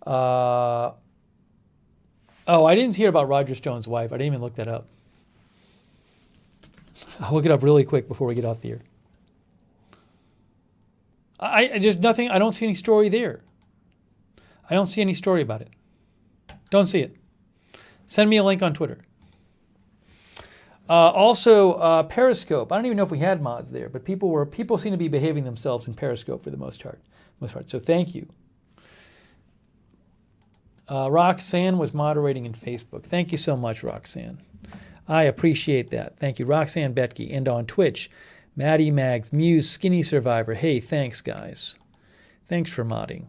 Oh, I didn't hear about Roger Stone's wife. I didn't even look that up. I'll look it up really quick before we get off the air. There's nothing. I don't see any story there. I don't see any story about it. Don't see it. Send me a link on Twitter. Also, Periscope. I don't even know if we had mods there, but people seem to be behaving themselves in Periscope for the most part. So thank you. Roxanne was moderating in Facebook. Thank you so much, Roxanne. I appreciate that. Thank you, Roxanne Betke. And on Twitch, Maddie Mags, Muse, Skinny Survivor. Hey, thanks, guys. Thanks for modding.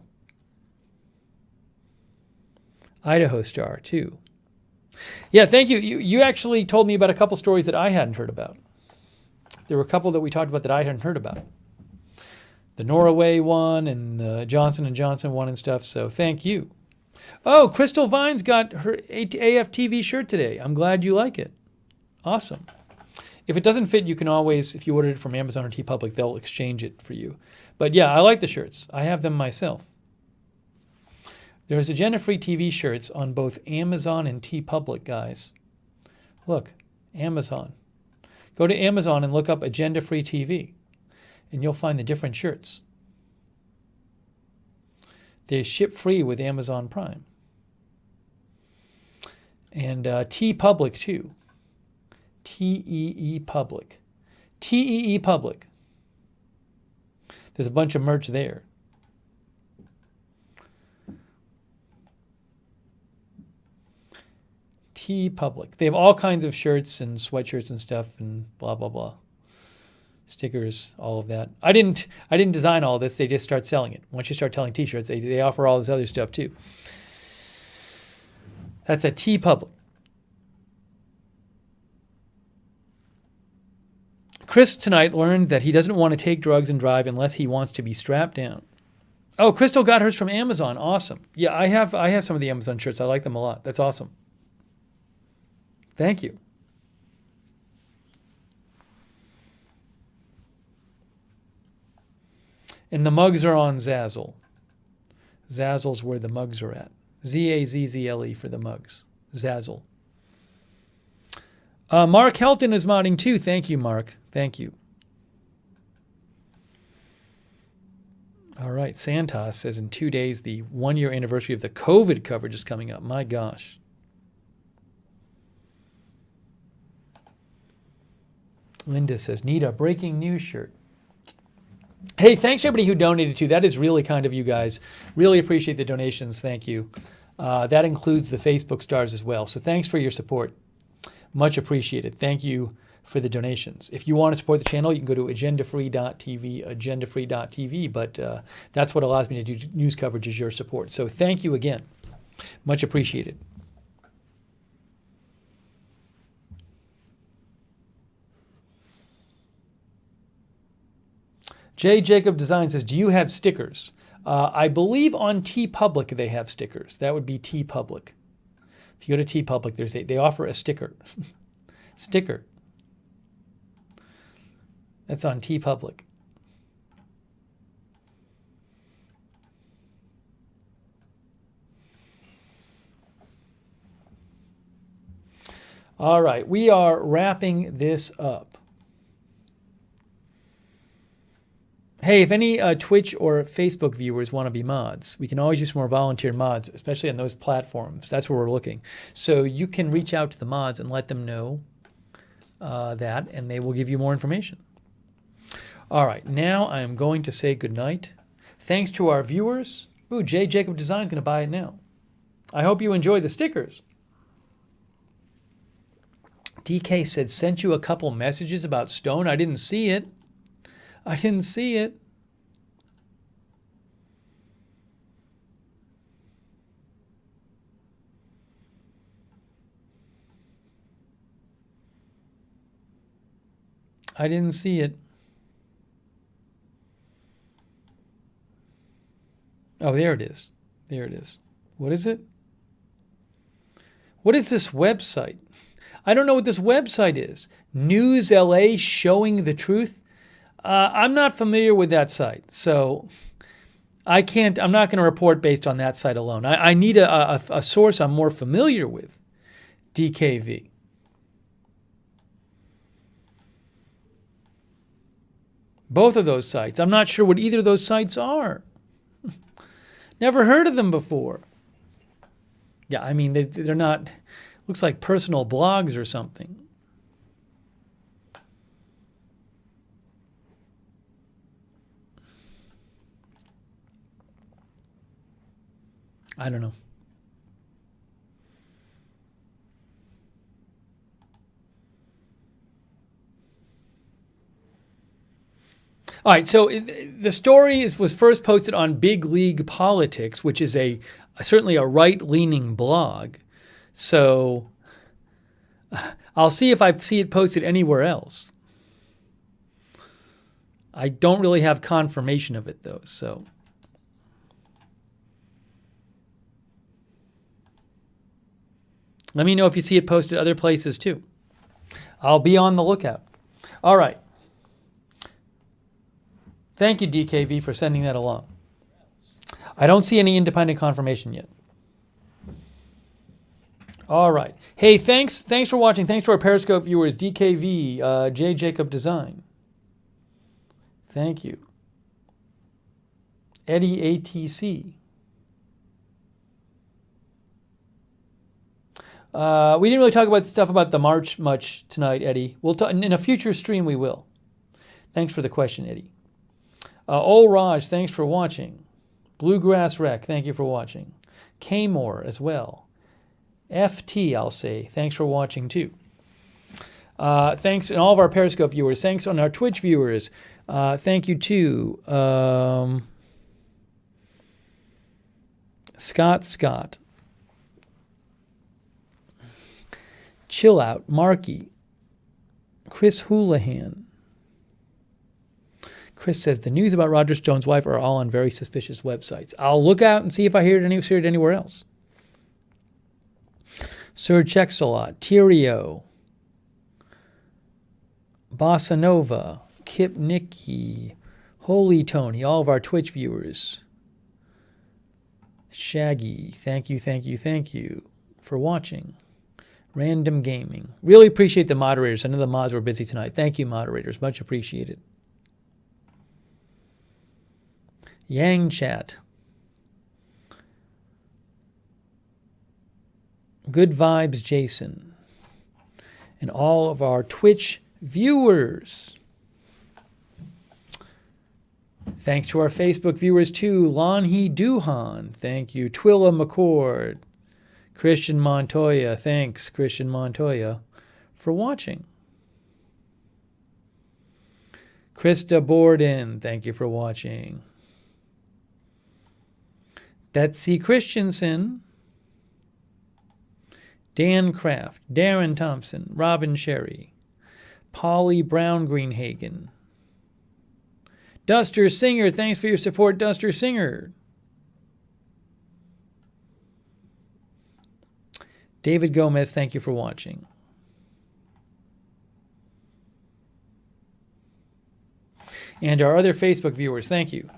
Idaho Star, too. Yeah, thank you. You actually told me about a couple stories that I hadn't heard about. There were a couple that we talked about that I hadn't heard about. The Norway one and the Johnson & Johnson one and stuff, so thank you. Oh, Crystal Vines got her AFTV shirt today. I'm glad you like it. Awesome. If it doesn't fit, you can always, if you ordered it from Amazon or TeePublic, they'll exchange it for you. But yeah, I like the shirts. I have them myself. There's agenda-free TV shirts on both Amazon and TeePublic, guys. Look, Amazon. Go to Amazon and look up agenda-free TV, and you'll find the different shirts. They ship free with Amazon Prime. And TeePublic, too. TEE Public. TEE Public. There's a bunch of merch there. TeePublic. They have all kinds of shirts and sweatshirts and stuff and blah, blah, blah. Stickers, all of that. I didn't design all this. They just start selling it. Once you start selling t-shirts, they offer all this other stuff too. That's at TeePublic. Chris tonight learned that he doesn't want to take drugs and drive unless he wants to be strapped down. Oh, Crystal got hers from Amazon. Awesome. Yeah, I have some of the Amazon shirts. I like them a lot. That's awesome. Thank you. And the mugs are on Zazzle. Zazzle's where the mugs are at. Zazzle for the mugs. Zazzle. Mark Helton is modding too. Thank you, Mark. Thank you. All right. Santos says in 2 days, the 1-year anniversary of the COVID coverage is coming up. My gosh. Linda says, need a breaking news shirt. Hey, thanks to everybody who donated too. That is really kind of you guys. Really appreciate the donations. Thank you. That includes the Facebook stars as well. So thanks for your support. Much appreciated. Thank you for the donations. If you want to support the channel, you can go to agendafree.tv, agendafree.tv. But that's what allows me to do news coverage is your support. So thank you again. Much appreciated. J. Jacob Design says, do you have stickers? I believe on TeePublic they have stickers. That would be TeePublic. If you go to TeePublic, they offer a sticker. Sticker. That's on TeePublic. All right, we are wrapping this up. Hey, if any Twitch or Facebook viewers want to be mods, we can always use more volunteer mods, especially on those platforms. That's where we're looking. So you can reach out to the mods and let them know that, and they will give you more information. All right, now I am going to say goodnight. Thanks to our viewers. Ooh, J. Jacob Design is going to buy it now. I hope you enjoy the stickers. DK said, sent you a couple messages about Stone. I didn't see it. I didn't see it. I didn't see it. Oh, there it is. There it is. What is it? What is this website? I don't know what this website is. News LA Showing the Truth. I'm not familiar with that site, so I'm not going to report based on that site alone. I need a source I'm more familiar with. DKV. Both of those sites. I'm not sure what either of those sites are. Never heard of them before. Yeah, I mean, they're not, looks like personal blogs or something. I don't know. All right, so the story was first posted on Big League Politics, which is certainly a right-leaning blog. So I'll see if I see it posted anywhere else. I don't really have confirmation of it, though, so. Let me know if you see it posted other places, too. I'll be on the lookout. All right. Thank you, DKV, for sending that along. I don't see any independent confirmation yet. All right. Hey, thanks for watching. Thanks to our Periscope viewers, DKV, J. Jacob Design. Thank you. Eddie ATC. We didn't really talk about stuff about the march much tonight, Eddie. We'll talk in a future stream. We will. Thanks for the question, Eddie. Raj, thanks for watching. Bluegrass Rec, thank you for watching. K-More as well. FT, I'll say, thanks for watching too. Thanks, and all of our Periscope viewers. Thanks on our Twitch viewers. Thank you too. Scott. Chill Out, Marky. Chris Houlihan. Chris says, the news about Roger Stone's wife are all on very suspicious websites. I'll look out and see if I hear it anywhere else. Sir Chexalot, Tyrio, Bossa Nova, Kip Nicky, Holy Tony, all of our Twitch viewers. Shaggy, thank you for watching. Random Gaming. Really appreciate the moderators. I know the mods were busy tonight. Thank you, moderators. Much appreciated. Yang Chat. Good Vibes Jason. And all of our Twitch viewers. Thanks to our Facebook viewers too. Lanhi Duhan. Thank you. Twilla McCord. Christian Montoya. Thanks, Christian Montoya, for watching. Krista Borden. Thank you for watching. Betsy Christensen, Dan Kraft, Darren Thompson, Robin Sherry, Polly Brown Greenhagen, Duster Singer, thanks for your support, Duster Singer. David Gomez, thank you for watching. And our other Facebook viewers, thank you.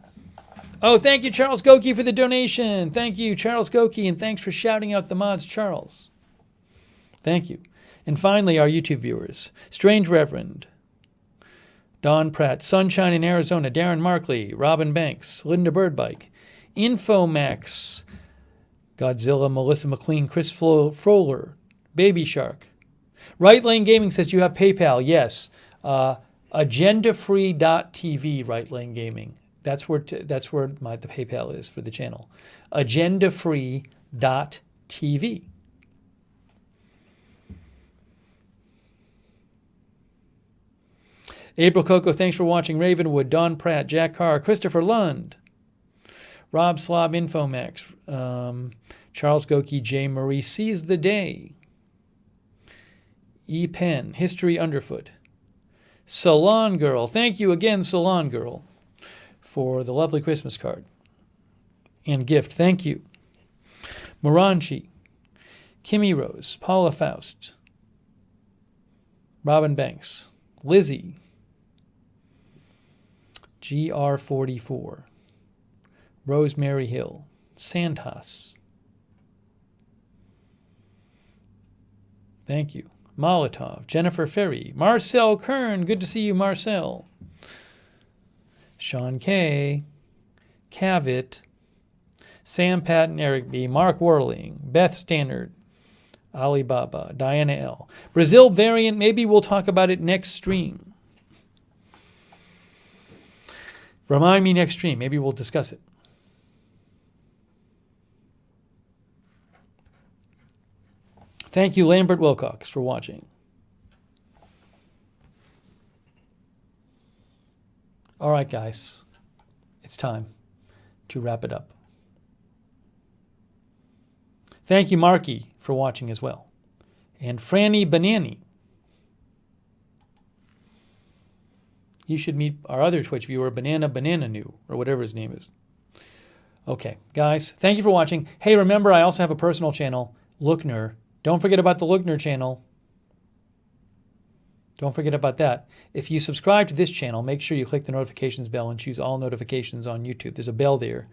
Oh, thank you, Charles Goki, for the donation. Thank you, Charles Goki, and thanks for shouting out the mods, Charles. Thank you. And finally, our YouTube viewers. Strange Reverend, Don Pratt, Sunshine in Arizona, Darren Markley, Robin Banks, Linda Birdbike, Infomax, Godzilla, Melissa McQueen, Chris Froller, Baby Shark. Right Lane Gaming says you have PayPal. Yes. Agendafree.tv, Right Lane Gaming. That's where the PayPal is for the channel. Agendafree.tv. April Coco, thanks for watching. Ravenwood, Don Pratt, Jack Carr, Christopher Lund, Rob Slob, Infomax, Charles Goki, J. Marie, Seize the Day, E. Penn, History Underfoot, Salon Girl. Thank you again, Salon Girl, for the lovely Christmas card and gift. Thank you. Moranchi, Kimmy Rose, Paula Faust, Robin Banks, Lizzie, GR44, Rosemary Hill, Sandhaas. Thank you. Molotov, Jennifer Ferry, Marcel Kern. Good to see you, Marcel. Sean K, Cavett, Sam Patton, Eric B, Mark Worling, Beth Stannard, Alibaba, Diana L. Brazil variant, maybe we'll talk about it next stream. Remind me next stream. Maybe we'll discuss it. Thank you, Lambert Wilcox, for watching. All right, guys. It's time to wrap it up. Thank you, Marky, for watching as well. And Franny Banani. You should meet our other Twitch viewer, Banana New, or whatever his name is. Okay, guys, thank you for watching. Hey, remember, I also have a personal channel, Lookner. Don't forget about the Lookner channel. Don't forget about that. If you subscribe to this channel, make sure you click the notifications bell and choose all notifications on YouTube. There's a bell there.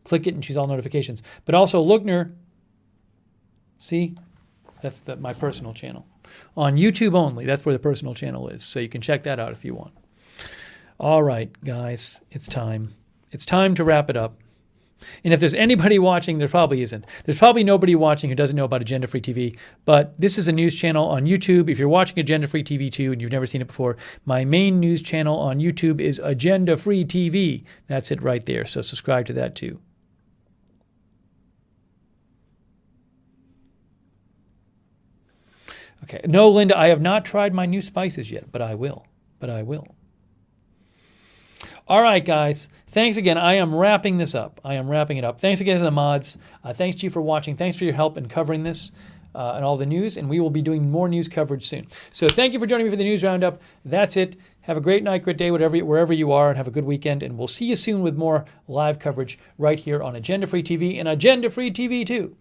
Click it and choose all notifications. But also, Lookner, see, that's my personal channel. On YouTube only, that's where the personal channel is. So you can check that out if you want. All right, guys, it's time. It's time to wrap it up. And if there's anybody watching, there probably isn't. There's probably nobody watching who doesn't know about Agenda Free TV, but this is a news channel on YouTube. If you're watching Agenda Free TV too and you've never seen it before, my main news channel on YouTube is Agenda Free TV. That's it right there, so subscribe to that too. Okay, no, Linda, I have not tried my new spices yet, but I will. All right, guys. Thanks again. I am wrapping this up. I am wrapping it up. Thanks again to the mods. Thanks to you for watching. Thanks for your help in covering this and all the news. And we will be doing more news coverage soon. So thank you for joining me for the News Roundup. That's it. Have a great night, great day, wherever you are, and have a good weekend. And we'll see you soon with more live coverage right here on Agenda Free TV and Agenda Free TV 2.